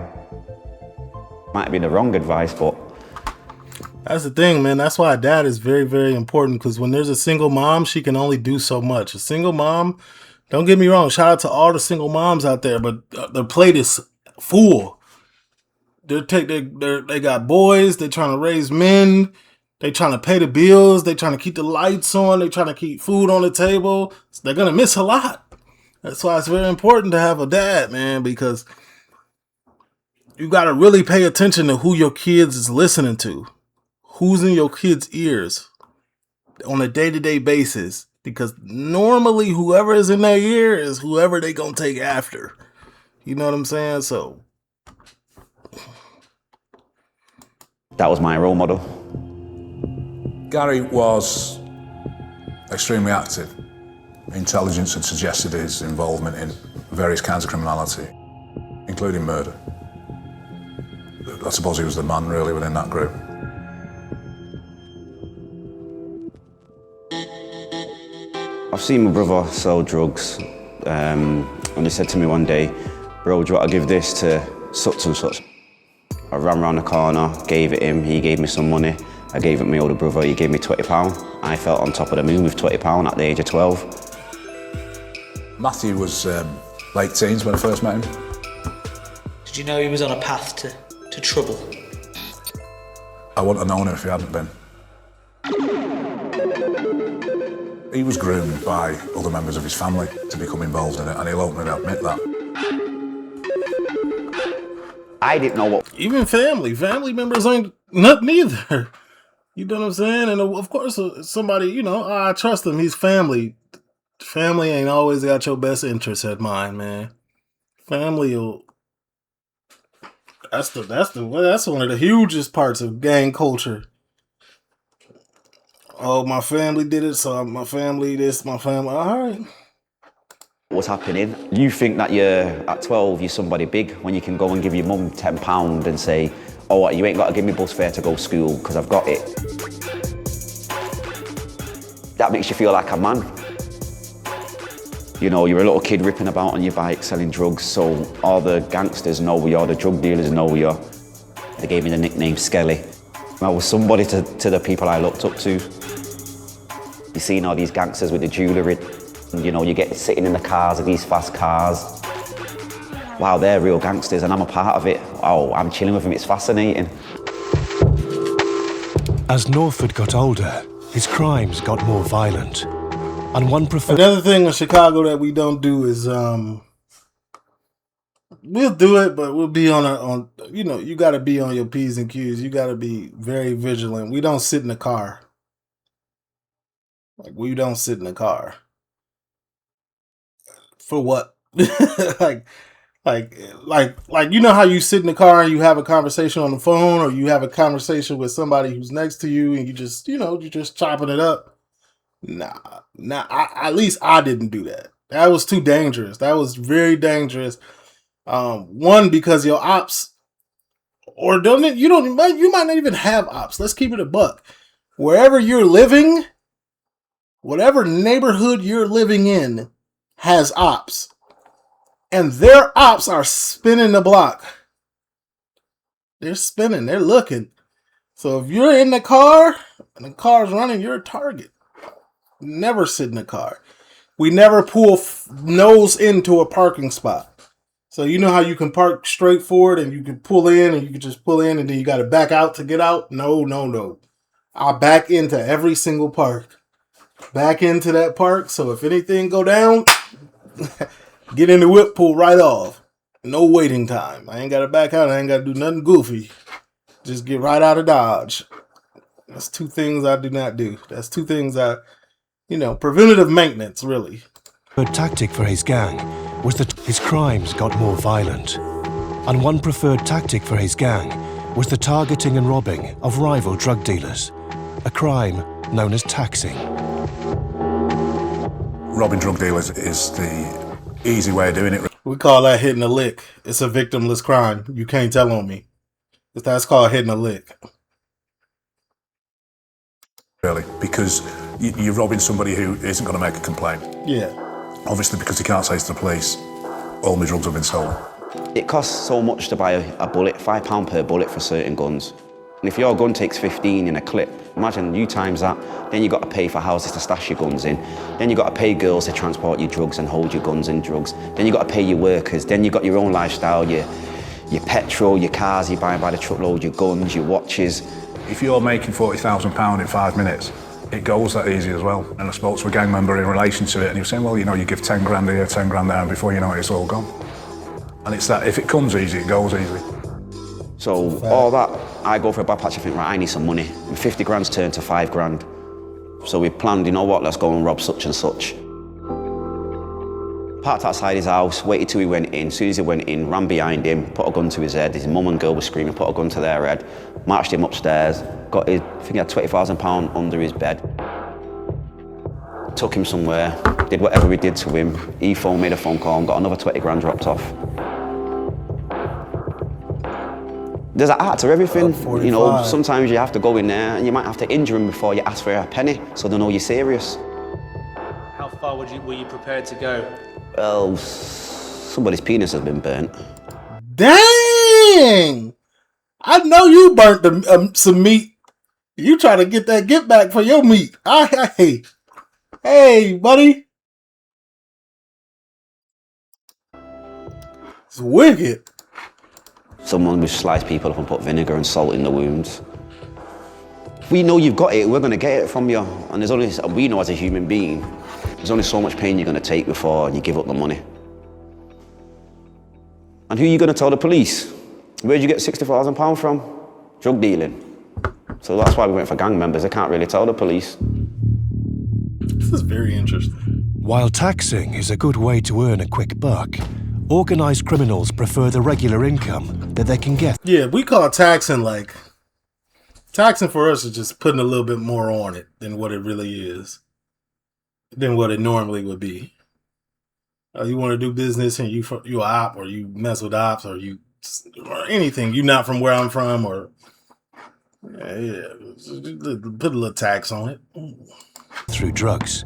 Might have been the wrong advice, but... That's the thing, man. That's why dad is very, very important, because when there's a single mom, she can only do so much. A single mom, don't get me wrong, shout out to all the single moms out there, but their plate is full. They got boys, they're trying to raise men, they trying to pay the bills, they trying to keep the lights on, they trying to keep food on the table. So they're going to miss a lot. That's why it's very important to have a dad, man, because you got to really pay attention to who your kids is listening to. Who's in your kids' ears on a day-to-day basis, because normally whoever is in their ear is whoever they gonna take after. You know what I'm saying? So that was my role model. Gary was extremely active. Intelligence had suggested his involvement in various kinds of criminality, including murder. I suppose he was the man really within that group. I've seen my brother sell drugs, and he said to me one day, "Bro, do you want to give this to such and such?" I ran round the corner, gave it him, he gave me some money. I gave it my older brother, he gave me £20. I felt on top of the moon with £20 at the age of 12. Matthew was late teens when I first met him. Did you know he was on a path to trouble? I wouldn't have known him if he hadn't been. He was groomed by other members of his family to become involved in it, and he'll openly admit that. I didn't know what... Even family members ain't nothing either. You know what I'm saying? And of course, somebody, you know, I trust him. He's family. Family ain't always got your best interests at mind, man. Family will... That's one of the hugest parts of gang culture. Oh, my family did it, so my family this, my family... All right. What's happening? You think that at 12 you're somebody big when you can go and give your mum £10 and say, oh, what, you ain't got to give me bus fare to go to school because I've got it. That makes you feel like a man. You know, you're a little kid ripping about on your bike selling drugs, so all the gangsters know who you are, the drug dealers know who you are. They gave me the nickname Skelly. I was somebody to the people I looked up to. You've seen all these gangsters with the jewellery. You know, you get sitting in the cars of these fast cars. Wow, they're real gangsters and I'm a part of it. Oh, I'm chilling with them, it's fascinating. As Norford got older, his crimes got more violent. And one preferred... Another thing in Chicago that we don't do is, we'll do it, but we'll be on you know, you got to be on your P's and Q's. You got to be very vigilant. We don't sit in the car. Like, we don't sit in the car. For what? like, you know how you sit in the car and you have a conversation on the phone, or you have a conversation with somebody who's next to you and you just, you know, you're just chopping it up. Nah, at least I didn't do that. That was too dangerous. That was very dangerous. One, because your ops, or you might not even have ops. Let's keep it a buck. Wherever you're living, whatever neighborhood you're living in has ops. And their ops are spinning the block. They're spinning. They're looking. So if you're in the car and the car's running, you're a target. Never sit in the car. We never pull nose into a parking spot. So you know how you can park straight forward and you can pull in and you can just pull in and then you got to back out to get out? No. I back into every single park. Back into that park. So if anything go down, get in the whip, pull right off. No waiting time. I ain't got to back out. I ain't got to do nothing goofy. Just get right out of Dodge. That's two things I do not do. That's two things preventative maintenance, really. A tactic for his gang was that his crimes got more violent. And one preferred tactic for his gang was the targeting and robbing of rival drug dealers, a crime known as taxing. Robbing drug dealers is the easy way of doing it. We call that hitting a lick. It's a victimless crime. You can't tell on me. That's called hitting a lick. Really, because you're robbing somebody who isn't going to make a complaint. Yeah. Obviously, because he can't say to the police, all my drugs have been stolen. It costs so much to buy a bullet, £5 per bullet for certain guns. And if your gun takes 15 in a clip, imagine you times that, then you've got to pay for houses to stash your guns in, then you've got to pay girls to transport your drugs and hold your guns and drugs, then you've got to pay your workers, then you've got your own lifestyle, your petrol, your cars you buy by the truckload, your guns, your watches. If you're making £40,000 in 5 minutes, it goes that easy as well. And I spoke to a gang member in relation to it, and he was saying, well, you know, you give 10 grand here, 10 grand there, and before you know it, it's all gone. And it's that, if it comes easy, it goes easy. So all that, I go for a bad patch, I think, right, I need some money. And 50 grand's turned to 5 grand. So we planned, you know what, let's go and rob such and such. Parked outside his house, waited till he went in. As soon as he went in, ran behind him, put a gun to his head. His mum and girl were screaming, put a gun to their head. Marched him upstairs, got his, I think he had £20,000 under his bed. Took him somewhere, did whatever we did to him. He made a phone call and got another 20 grand dropped off. There's an art to everything. You know, sometimes you have to go in there and you might have to injure him before you ask for a penny, so they know you're serious. How far were you prepared to go? Well, somebody's penis has been burnt. Dang! I know you burnt some meat. You try to get that get back for your meat. Hey, buddy. It's wicked. Someone would slice people up and put vinegar and salt in the wounds. We know you've got it, we're going to get it from you. And there's only, we know as a human being, there's only so much pain you're going to take before you give up the money. And who are you going to tell the police? Where'd you get £60,000 from? Drug dealing. So that's why we went for gang members. They can't really tell the police. This is very interesting. While taxing is a good way to earn a quick buck, organised criminals prefer the regular income that they can get. Yeah, we call taxing like... Taxing for us is just putting a little bit more on it than what it really is. Than what it normally would be. You want to do business and you a op, or you mess with ops, or anything. You're not from where I'm from, or... Yeah, put a little tax on it. Through drugs.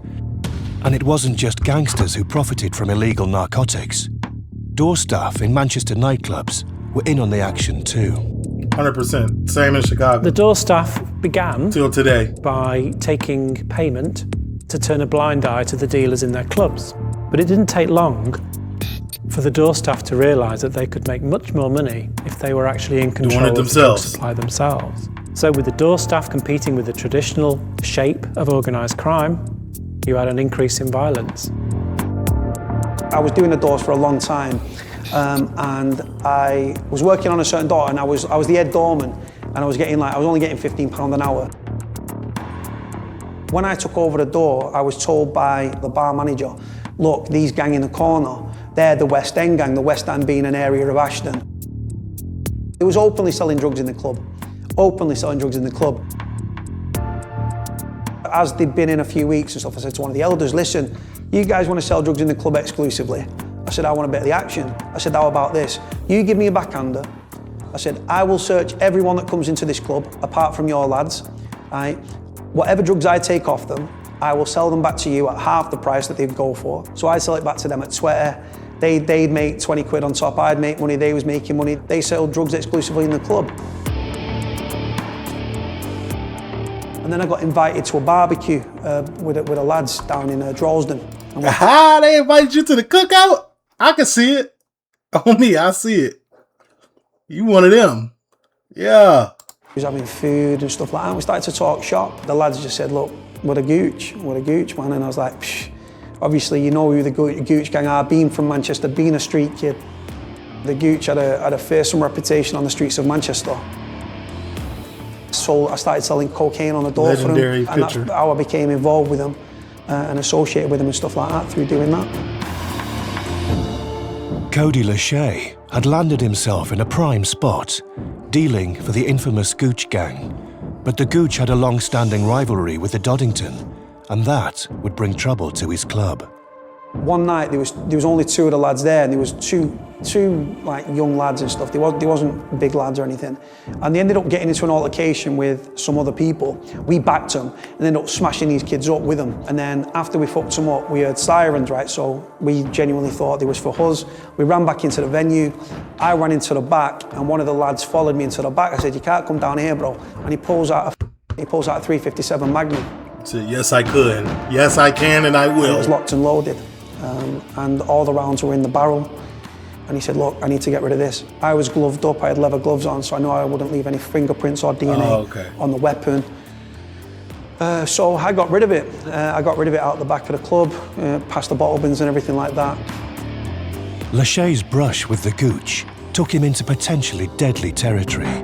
And it wasn't just gangsters who profited from illegal narcotics. Door staff in Manchester nightclubs were in on the action too. 100%. Same in Chicago. The door staff began till today by taking payment to turn a blind eye to the dealers in their clubs. But it didn't take long for the door staff to realise that they could make much more money if they were actually in control of the drug supply themselves. So with the door staff competing with the traditional shape of organised crime, you had an increase in violence. I was doing the doors for a long time, and I was working on a certain door, and I was the head doorman, and I was only getting £15 an hour. When I took over the door, I was told by the bar manager, look, these gang in the corner, they're the West End gang, the West End being an area of Ashton. It was openly selling drugs in the club. Openly selling drugs in the club. As they'd been in a few weeks and stuff, I said to one of the elders, listen, you guys want to sell drugs in the club exclusively? I said, I want a bit of the action. I said, how about this? You give me a backhander. I said, I will search everyone that comes into this club, apart from your lads. Right? Whatever drugs I take off them, I will sell them back to you at half the price that they'd go for. So I'd sell it back to them at 20. They'd make 20 quid on top, I'd make money, they was making money. They sold drugs exclusively in the club. And then I got invited to a barbecue with the lads down in Droylsden. Aha, they invited you to the cookout? I can see it. On me, I see it. You one of them. Yeah. We was having food and stuff like that. We started to talk shop. The lads just said, look, what a gooch, man. And I was like, psh. Obviously, you know who the Gooch gang are, being from Manchester, being a street kid. The Gooch had a fearsome reputation on the streets of Manchester. So I started selling cocaine on the door for them, and that's how I became involved with them and associated with them and stuff like that through doing that. Cody Lachey had landed himself in a prime spot, dealing for the infamous Gooch gang. But the Gooch had a long-standing rivalry with the Doddington, and that would bring trouble to his club. One night there was only two of the lads there, and there was two like young lads and stuff. They wasn't big lads or anything, and they ended up getting into an altercation with some other people. We backed them and ended up smashing these kids up with them. And then after we fucked them up, we heard sirens, right? So we genuinely thought it was for us. We ran back into the venue. I ran into the back, and one of the lads followed me into the back. I said, "You can't come down here, bro." And he pulls out a 357 Magnum. So yes, I could. Yes, I can, and I will. And it was locked and loaded. And all the rounds were in the barrel. And he said, look, I need to get rid of this. I was gloved up, I had leather gloves on, so I knew I wouldn't leave any fingerprints or DNA on the weapon. So I got rid of it. I got rid of it out the back of the club, past the bottle bins and everything like that. Lachey's brush with the Gooch took him into potentially deadly territory.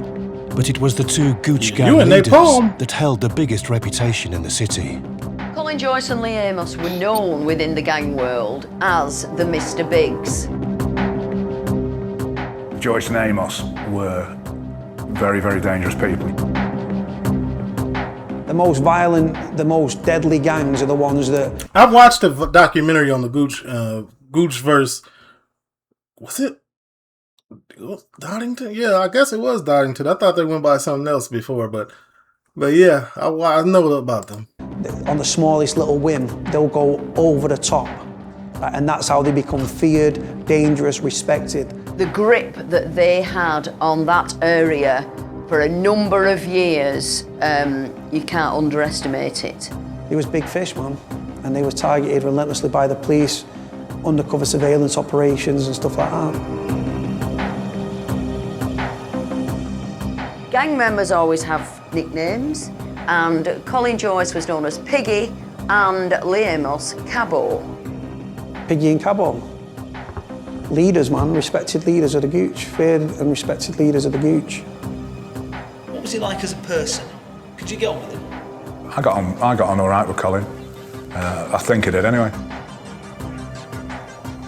But it was the two Gooch gang leaders that held the biggest reputation in the city. Colin Joyce and Lee Amos were known within the gang world as the Mr. Biggs. Joyce and Amos were very, very dangerous people. The most violent, the most deadly gangs are the ones that... I've watched a documentary on the Gooch verse. Was it Doddington? Yeah, I guess it was Doddington. I thought they went by something else before, but yeah, I know about them. On the smallest little whim, they'll go over the top. And that's how they become feared, dangerous, respected. The grip that they had on that area for a number of years, you can't underestimate it. He was big fish, man. And they were targeted relentlessly by the police, undercover surveillance operations and stuff like that. Gang members always have nicknames, and Colin Joyce was known as Piggy and Leamos Cabo. Piggy and Cabo. Leaders, man, respected leaders of the Gooch, feared and respected leaders of the Gooch. What was he like as a person? Could you get on with him? I got on all right with Colin. I think I did anyway.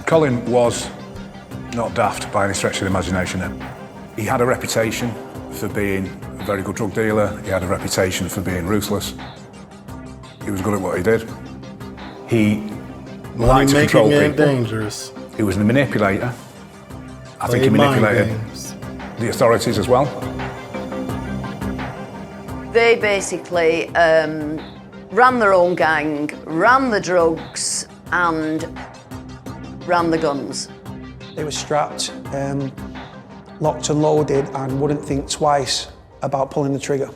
Colin was not daft by any stretch of the imagination. He had a reputation for being a very good drug dealer. He had a reputation for being ruthless. He was good at what he did. He liked to control people. Dangerous. He was a manipulator. I think he manipulated the authorities as well. They basically ran their own gang, ran the drugs, and ran the guns. They were strapped, locked and loaded, and wouldn't think twice about pulling the trigger.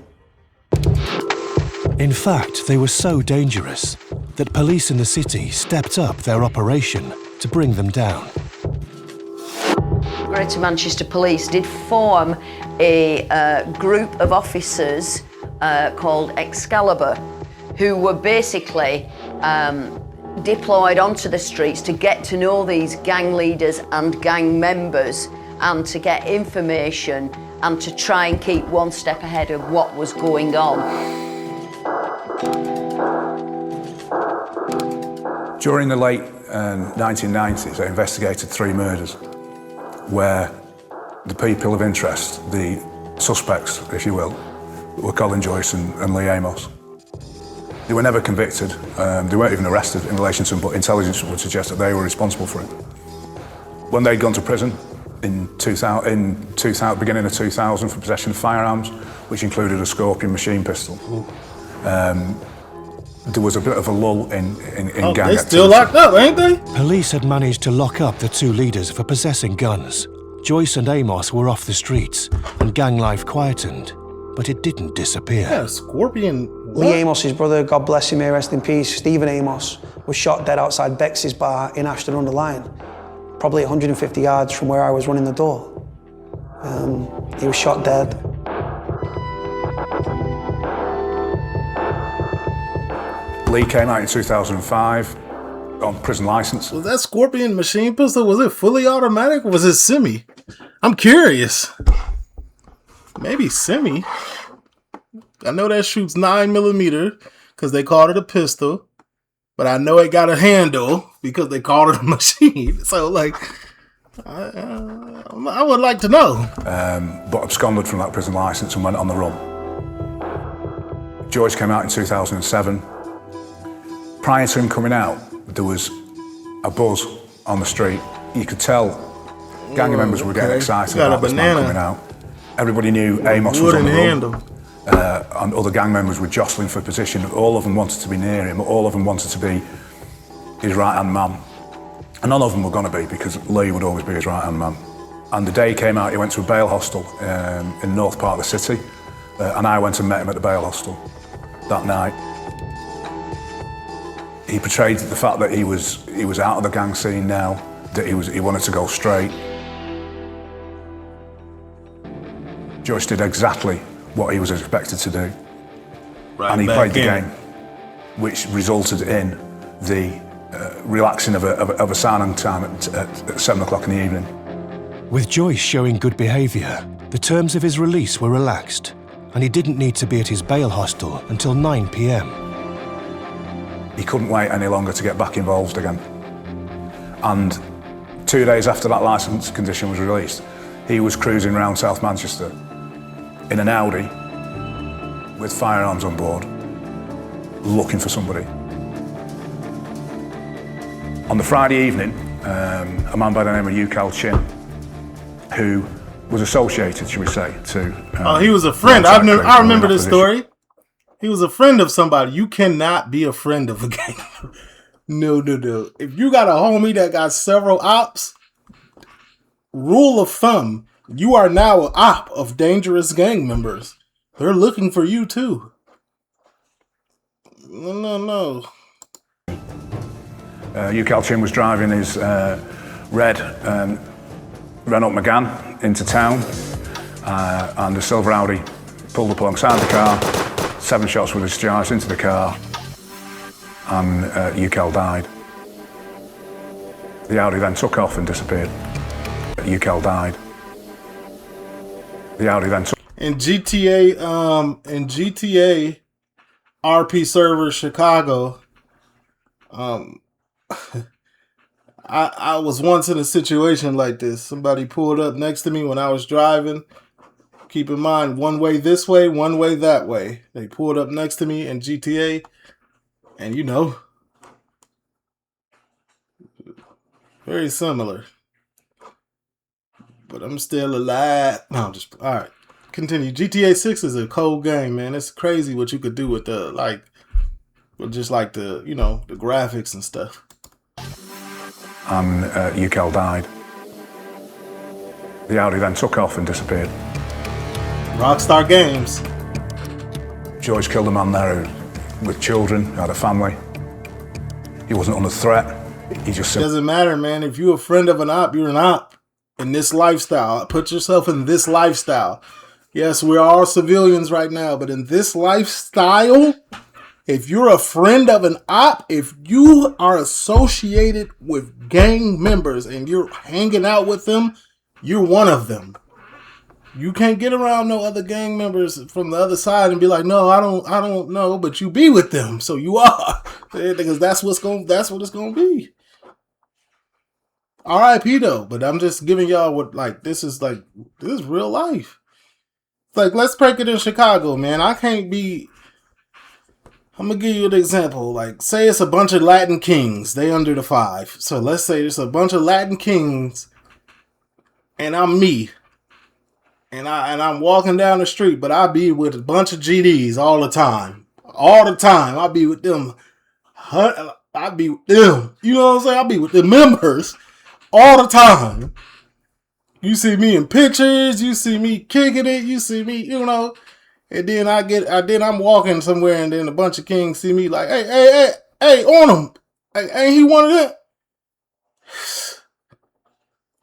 In fact, they were so dangerous that police in the city stepped up their operation to bring them down. Greater Manchester Police did form a group of officers called Excalibur, who were basically deployed onto the streets to get to know these gang leaders and gang members and to get information and to try and keep one step ahead of what was going on. During the late 1990s, they investigated 3 murders where the people of interest, the suspects, if you will, were Colin Joyce and Lee Amos. They were never convicted. They weren't even arrested in relation to them, but intelligence would suggest that they were responsible for it. When they'd gone to prison in beginning of 2000 for possession of firearms, which included a Scorpion machine pistol, there was a bit of a lull in gang activity. They still locked up, ain't they? Police had managed to lock up the 2 leaders for possessing guns. Joyce and Amos were off the streets, and gang life quietened, but it didn't disappear. Yeah, Scorpion. Lee Amos's brother, God bless him, may rest in peace, Stephen Amos, was shot dead outside Bex's bar in Ashton-under-Lyne, probably 150 yards from where I was running the door. He was shot dead. Lee came out in 2005 on prison license. Was that Scorpion machine pistol, was it fully automatic or was it semi? I'm curious. Maybe semi. I know that shoots 9mm because they called it a pistol, but I know it got a handle because they called it a machine. So, like, I would like to know. But absconded from that prison license and went on the run. Joyce came out in 2007. Prior to him coming out, there was a buzz on the street. You could tell gang members were getting excited about this man coming out. Everybody knew Amos was on the run. And other gang members were jostling for position. All of them wanted to be near him. All of them wanted to be his right-hand man. And none of them were going to be, because Lee would always be his right-hand man. And the day he came out, he went to a bail hostel in the north part of the city. And I went and met him at the bail hostel that night. He portrayed the fact that he was out of the gang scene now, that he wanted to go straight. Joyce did exactly what he was expected to do. Right, and he played the game, which resulted in the relaxing of a signing time at 7 o'clock in the evening. With Joyce showing good behaviour, the terms of his release were relaxed, and he didn't need to be at his bail hostel until 9 p.m. He couldn't wait any longer to get back involved again. And 2 days after that licence condition was released, he was cruising around South Manchester in an Audi with firearms on board, looking for somebody. On the Friday evening, a man by the name of Yukal Chin, who was associated, should we say, to... he was a friend. I remember this story. He was a friend of somebody. You cannot be a friend of a gang. No. If you got a homie that got several ops, rule of thumb, you are now an op of dangerous gang members. They're looking for you too. No. Yukal Chin was driving his red Renault Megane into town, and the silver Audi pulled up alongside the car, 7 shots were discharged into the car, and UCAL died. The Audi then took off and disappeared. UCAL died. The Audi then took. In GTA, RP server Chicago, I was once in a situation like this. Somebody pulled up next to me when I was driving. Keep in mind, one way this way, one way that way. They pulled up next to me in GTA, and you know, very similar. But I'm still alive. No, I'm just all right. Continue. GTA 6 is a cold game, man. It's crazy what you could do with the with just like the the graphics and stuff. And UCAL died. The Audi then took off and disappeared. Rockstar Games. Joyce killed a man there with children, had a family. He wasn't under threat. He just It doesn't matter, man. If you're a friend of an op, you're an op. In this lifestyle, put yourself in this lifestyle. Yes, we're all civilians right now, but in this lifestyle, if you're a friend of an op, if you are associated with gang members and you're hanging out with them, you're one of them. You can't get around no other gang members from the other side and be like, no, I don't know, but you be with them, so you are, because that's what it's gonna be. R.I.P. though, but I'm just giving y'all what this is real life. Like, let's break it in Chicago, man. I'm gonna give you an example. Like, say it's a bunch of Latin kings, they under the 5. So let's say there's a bunch of Latin kings, and I'm me. And I'm walking down the street, but I be with a bunch of GDs all the time. All the time. I be with them. I be with them. You know what I'm saying? I be with the members all the time. You see me in pictures. You see me kicking it. You see me, And then I'm walking somewhere, and then a bunch of kings see me like, hey, on him. Hey, ain't he one of them?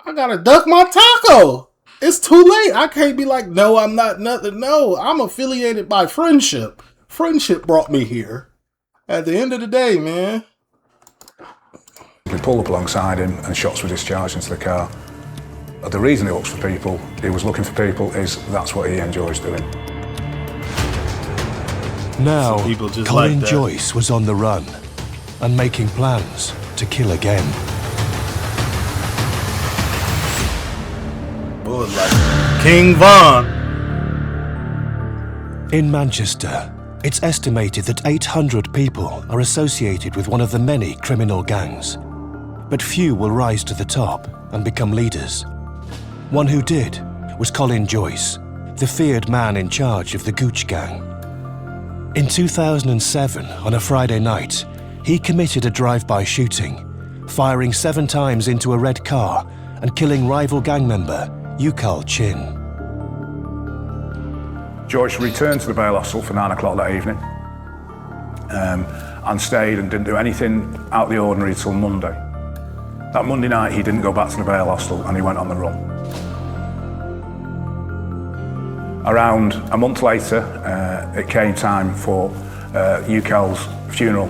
I gotta duck my taco. It's too late. I can't be like, no, I'm not nothing. No, I'm affiliated by friendship. Friendship brought me here. At the end of the day, man. We pulled up alongside him and shots were discharged into the car. The reason he looks for people, he was looking for people, is that's what he enjoys doing. Now, just Colin like Joyce was on the run and making plans to kill again. Like King Von. In Manchester, it's estimated that 800 people are associated with one of the many criminal gangs. But few will rise to the top and become leaders. One who did was Colin Joyce, the feared man in charge of the Gooch gang. In 2007, on a Friday night, he committed a drive-by shooting, firing 7 times into a red car and killing rival gang member UCAL Chin. Joyce returned to the bail hostel for 9 o'clock that evening and stayed and didn't do anything out of the ordinary until Monday. That Monday night he didn't go back to the bail hostel and he went on the run. Around a month later, it came time for UCAL's funeral.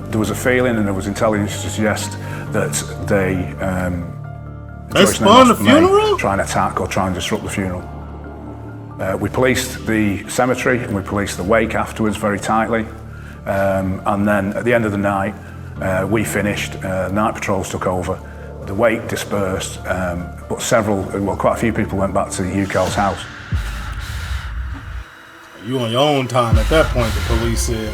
There was a feeling and there was intelligence to suggest that they spawned the funeral? try and attack or try and disrupt the funeral. We policed the cemetery and we policed the wake afterwards very tightly. And then at the end of the night, we finished, night patrols took over, the wake dispersed, but quite a few people went back to UCAL's house. You on your own time at that point, the police said.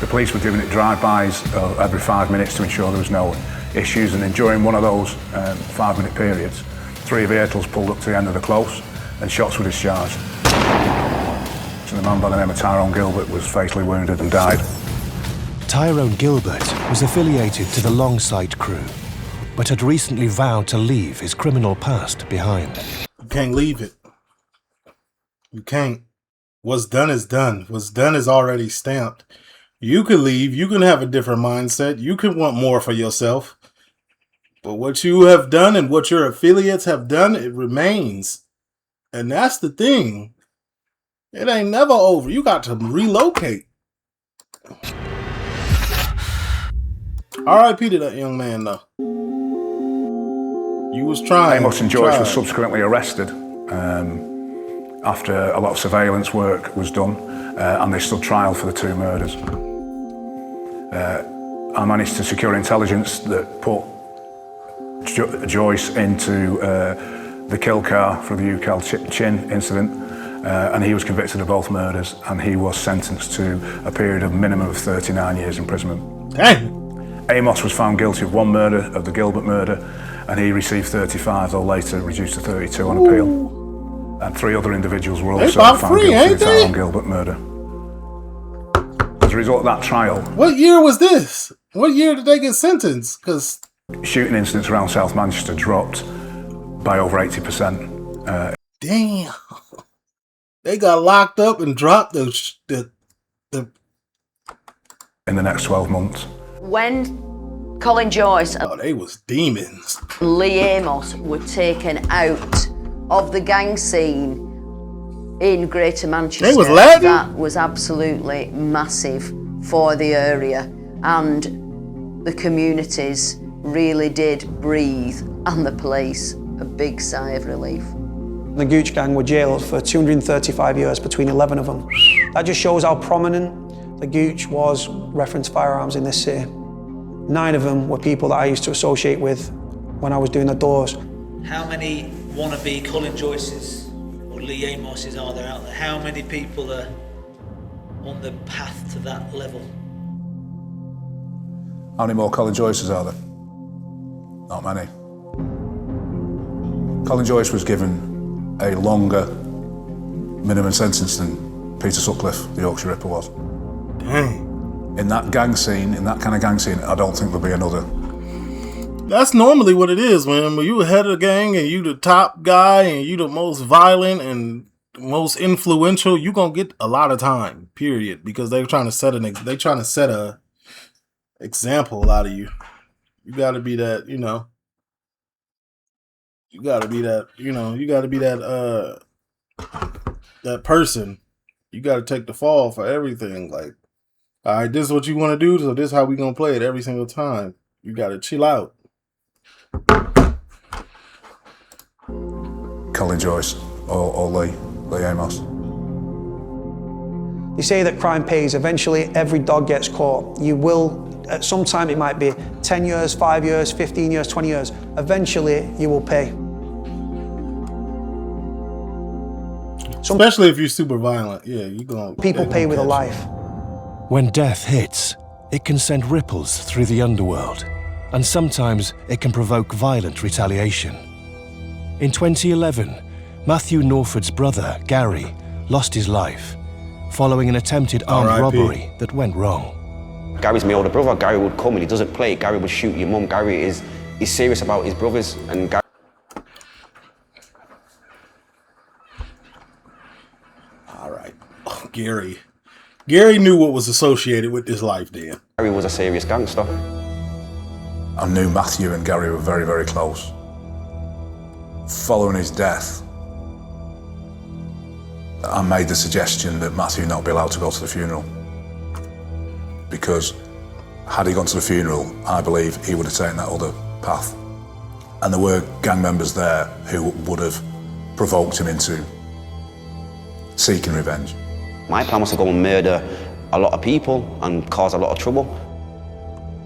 The police were doing it drive-bys every 5 minutes to ensure there was no issues, and then during one of those 5-minute periods, 3 vehicles pulled up to the end of the close and shots were discharged. So the man by the name of Tyrone Gilbert was fatally wounded and died. Tyrone Gilbert was affiliated to the Longsight crew, but had recently vowed to leave his criminal past behind. You can't leave it. You can't. What's done is done. What's done is already stamped. You can leave. You can have a different mindset. You can want more for yourself. But what you have done and what your affiliates have done, it remains. And that's the thing. It ain't never over. You got to relocate. R.I.P. to that young man, though. You was trying. Amos and Joyce was subsequently arrested after a lot of surveillance work was done, and they stood trial for the 2 murders. I managed to secure intelligence that put Joyce into the kill car for the UCAL Chin incident, and he was convicted of both murders, and he was sentenced to a period of minimum of 39 years imprisonment. Dang. Amos was found guilty of 1 murder, of the Gilbert murder, and he received 35, though later reduced to 32 on appeal. And 3 other individuals were also found guilty of the Tyrone Gilbert murder. As a result of that trial... What year was this? What year did they get sentenced? Because shooting incidents around South Manchester dropped by over 80%. Damn. They got locked up and dropped the in the next 12 months. When Colin Joyce and they was demons. Lee Amos were taken out of the gang scene in Greater Manchester, they was Latin? That was absolutely massive for the area, and the communities really did breathe, and the police a big sigh of relief. The Gooch gang were jailed for 235 years, between 11 of them. That just shows how prominent the Gooch was referenced firearms in this city. 9 of them were people that I used to associate with when I was doing the doors. How many wannabe Colin Joyces or Lee Amoses are there out there? How many people are on the path to that level? How many more Colin Joyces are there? Not many. Colin Joyce was given a longer minimum sentence than Peter Sutcliffe, the Yorkshire Ripper, was. Dang. In that gang scene, in that kind of gang scene, I don't think there'll be another. That's normally what it is, man. When you head of the gang and you the top guy and you the most violent and most influential, you gonna get a lot of time, period. Because they're trying to set a example out of you. You gotta be that, you know. You gotta be that, you know, you gotta be that that person. You gotta take the fall for everything. Like, all right, this is what you want to do, so this is how we gonna play it every single time. You gotta chill out. Colin Joyce or Lee Amos. You say that crime pays. Eventually, every dog gets caught. You will, at some time, it might be 10 years, 5 years, 15 years, 20 years. Eventually, you will pay. Especially if you're super violent. Yeah, you gonna... People pay with a life. When death hits, it can send ripples through the underworld, and sometimes it can provoke violent retaliation. In 2011, Matthew Norford's brother, Gary, lost his life following an attempted armed robbery that went wrong. Gary's my older brother. Gary would come and he doesn't play. Gary would shoot your mum. Gary is serious about his brothers, and Gary... All right. Oh, Gary knew what was associated with this life, Dan. Gary was a serious gangster. I knew Matthew and Gary were very, very close. Following his death, I made the suggestion that Matthew not be allowed to go to the funeral. Because had he gone to the funeral, I believe he would have taken that other path. And there were gang members there who would have provoked him into seeking revenge. My plan was to go and murder a lot of people and cause a lot of trouble.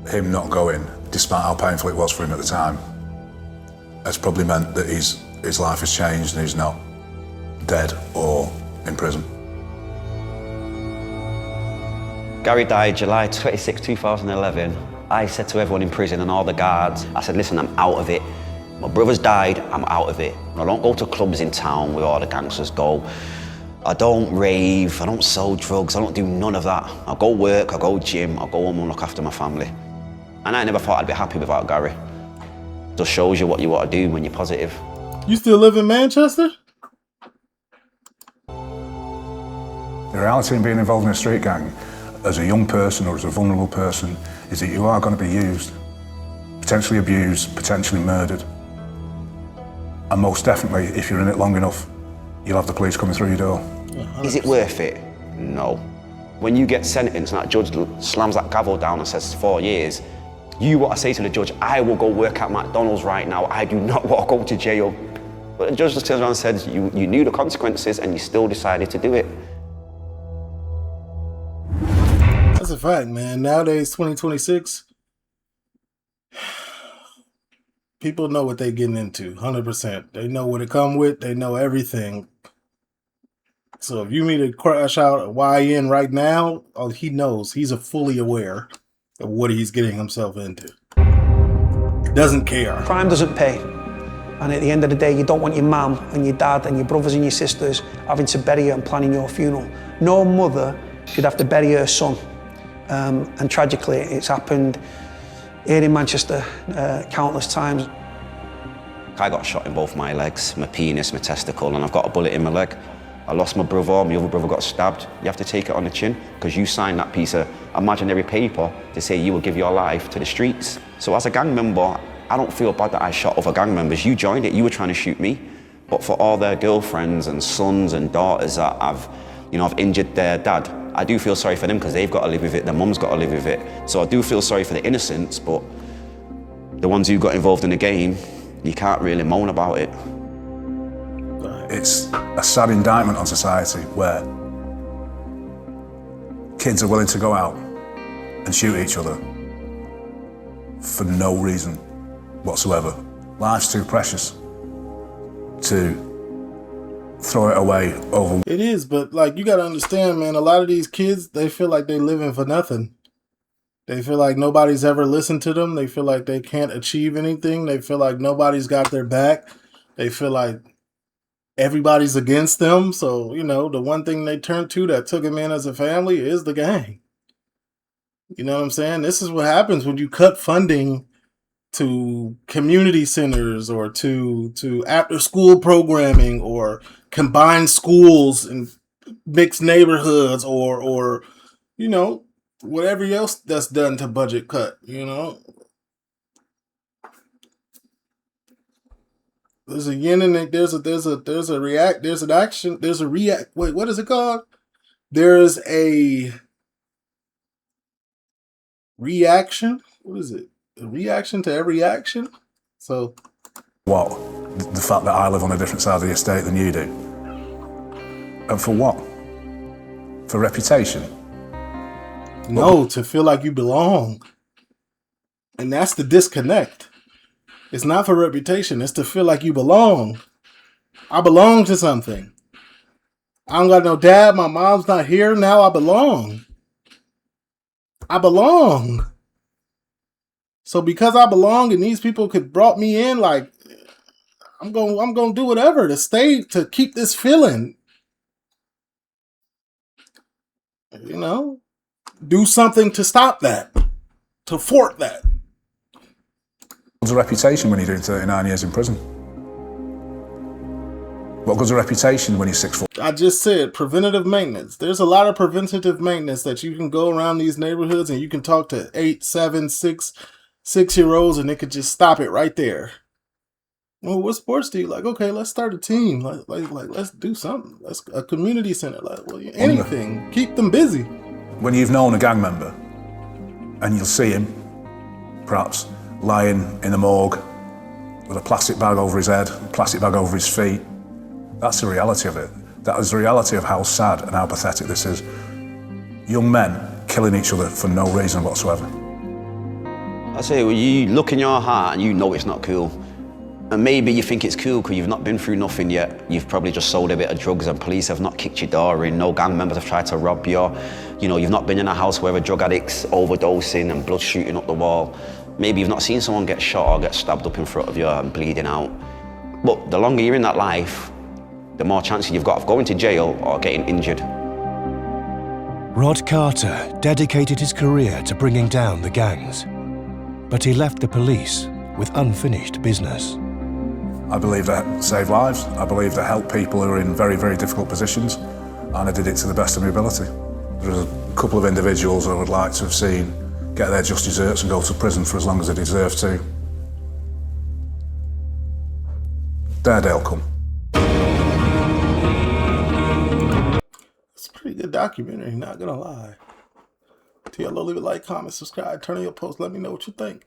Him not going, despite how painful it was for him at the time, has probably meant that his life has changed and he's not dead or in prison. Gary died July 26, 2011. I said to everyone in prison and all the guards, I said, listen, I'm out of it. My brother's died, I'm out of it. I don't go to clubs in town where all the gangsters go. I don't rave, I don't sell drugs, I don't do none of that. I go work, I go gym, I go home and look after my family. And I never thought I'd be happy without Gary. Just shows you what you want to do when you're positive. You still live in Manchester? The reality in being involved in a street gang as a young person or as a vulnerable person is that you are going to be used, potentially abused, potentially murdered. And most definitely, if you're in it long enough, you'll have the police coming through your door. Is it worth it? No. When you get sentenced and that judge slams that gavel down and says 4 years, you want to say to the judge, I will go work at McDonald's right now. I do not want to go to jail. But the judge just turns around and says, you knew the consequences and you still decided to do it. That's a fact, man. Nowadays, 2026, people know what they're getting into, 100%. They know what it come with. They know everything. So if you need to crash out a YN right now, oh, he knows. He's fully aware of what he's getting himself into. Doesn't care. Crime doesn't pay. And at the end of the day, you don't want your mum and your dad and your brothers and your sisters having to bury you and planning your funeral. No mother should have to bury her son. And tragically, it's happened here in Manchester countless times. I got shot in both my legs, my penis, my testicle, and I've got a bullet in my leg. I lost my brother, my other brother got stabbed. You have to take it on the chin, because you signed that piece of imaginary paper to say you will give your life to the streets. So as a gang member, I don't feel bad that I shot other gang members. You joined it, you were trying to shoot me. But for all their girlfriends and sons and daughters that have injured their dad, I do feel sorry for them, because they've got to live with it, their mum's got to live with it. So I do feel sorry for the innocents, but the ones who got involved in the game, you can't really moan about it. It's a sad indictment on society where kids are willing to go out and shoot each other for no reason whatsoever. Life's too precious to throw it away over. It is, but like, you got to understand, man, a lot of these kids, they feel like they're living for nothing. They feel like nobody's ever listened to them. They feel like they can't achieve anything. They feel like nobody's got their back. They feel like everybody's against them. So, the one thing they turned to that took them in as a family is the gang. You know what I'm saying? This is what happens when you cut funding to community centers or to after school programming or combined schools and mixed neighborhoods or whatever else that's done to budget cut, There's a yin and there's a react, there's an action, there's a react. Wait, what is it called? There's a reaction. What is it? A reaction to every action? So what? The fact that I live on a different side of the estate than you do. And for what? For reputation? No, to feel like you belong. And that's the disconnect. It's not for reputation. It's to feel like you belong. I belong to something. I don't got no dad. My mom's not here. Now I belong. I belong. So because I belong and these people could brought me in, like, I'm going to do whatever to stay, to keep this feeling. Do something to stop that, to thwart that. What's a reputation when you're doing 39 years in prison? What good's a reputation when you're 6 foot? I just said preventative maintenance. There's a lot of preventative maintenance that you can go around these neighborhoods and you can talk to 8, 7, 6-year-olds and they could just stop it right there. Well, what sports do you like? Okay, let's start a team. Like let's do something. Let's a community center. Anything. Keep them busy. When you've known a gang member and you'll see him, perhaps, lying in the morgue with a plastic bag over his head, a plastic bag over his feet. That's the reality of it. That is the reality of how sad and how pathetic this is. Young men killing each other for no reason whatsoever. I say, well, you look in your heart and you know it's not cool. And maybe you think it's cool because you've not been through nothing yet. You've probably just sold a bit of drugs and police have not kicked your door in. No gang members have tried to rob you. You've not been in a house where a drug addict's overdosing and blood shooting up the wall. Maybe you've not seen someone get shot or get stabbed up in front of you and bleeding out. But the longer you're in that life, the more chances you've got of going to jail or getting injured. Rod Carter dedicated his career to bringing down the gangs, but he left the police with unfinished business. I believe that saved lives. I believe that helped people who are in very, very difficult positions, and I did it to the best of my ability. There's a couple of individuals I would like to have seen get their just desserts and go to prison for as long as they deserve to. Their day will come. Pretty good documentary, not gonna lie. TLO, leave a like, comment, subscribe, turn on your post. Let me know what you think.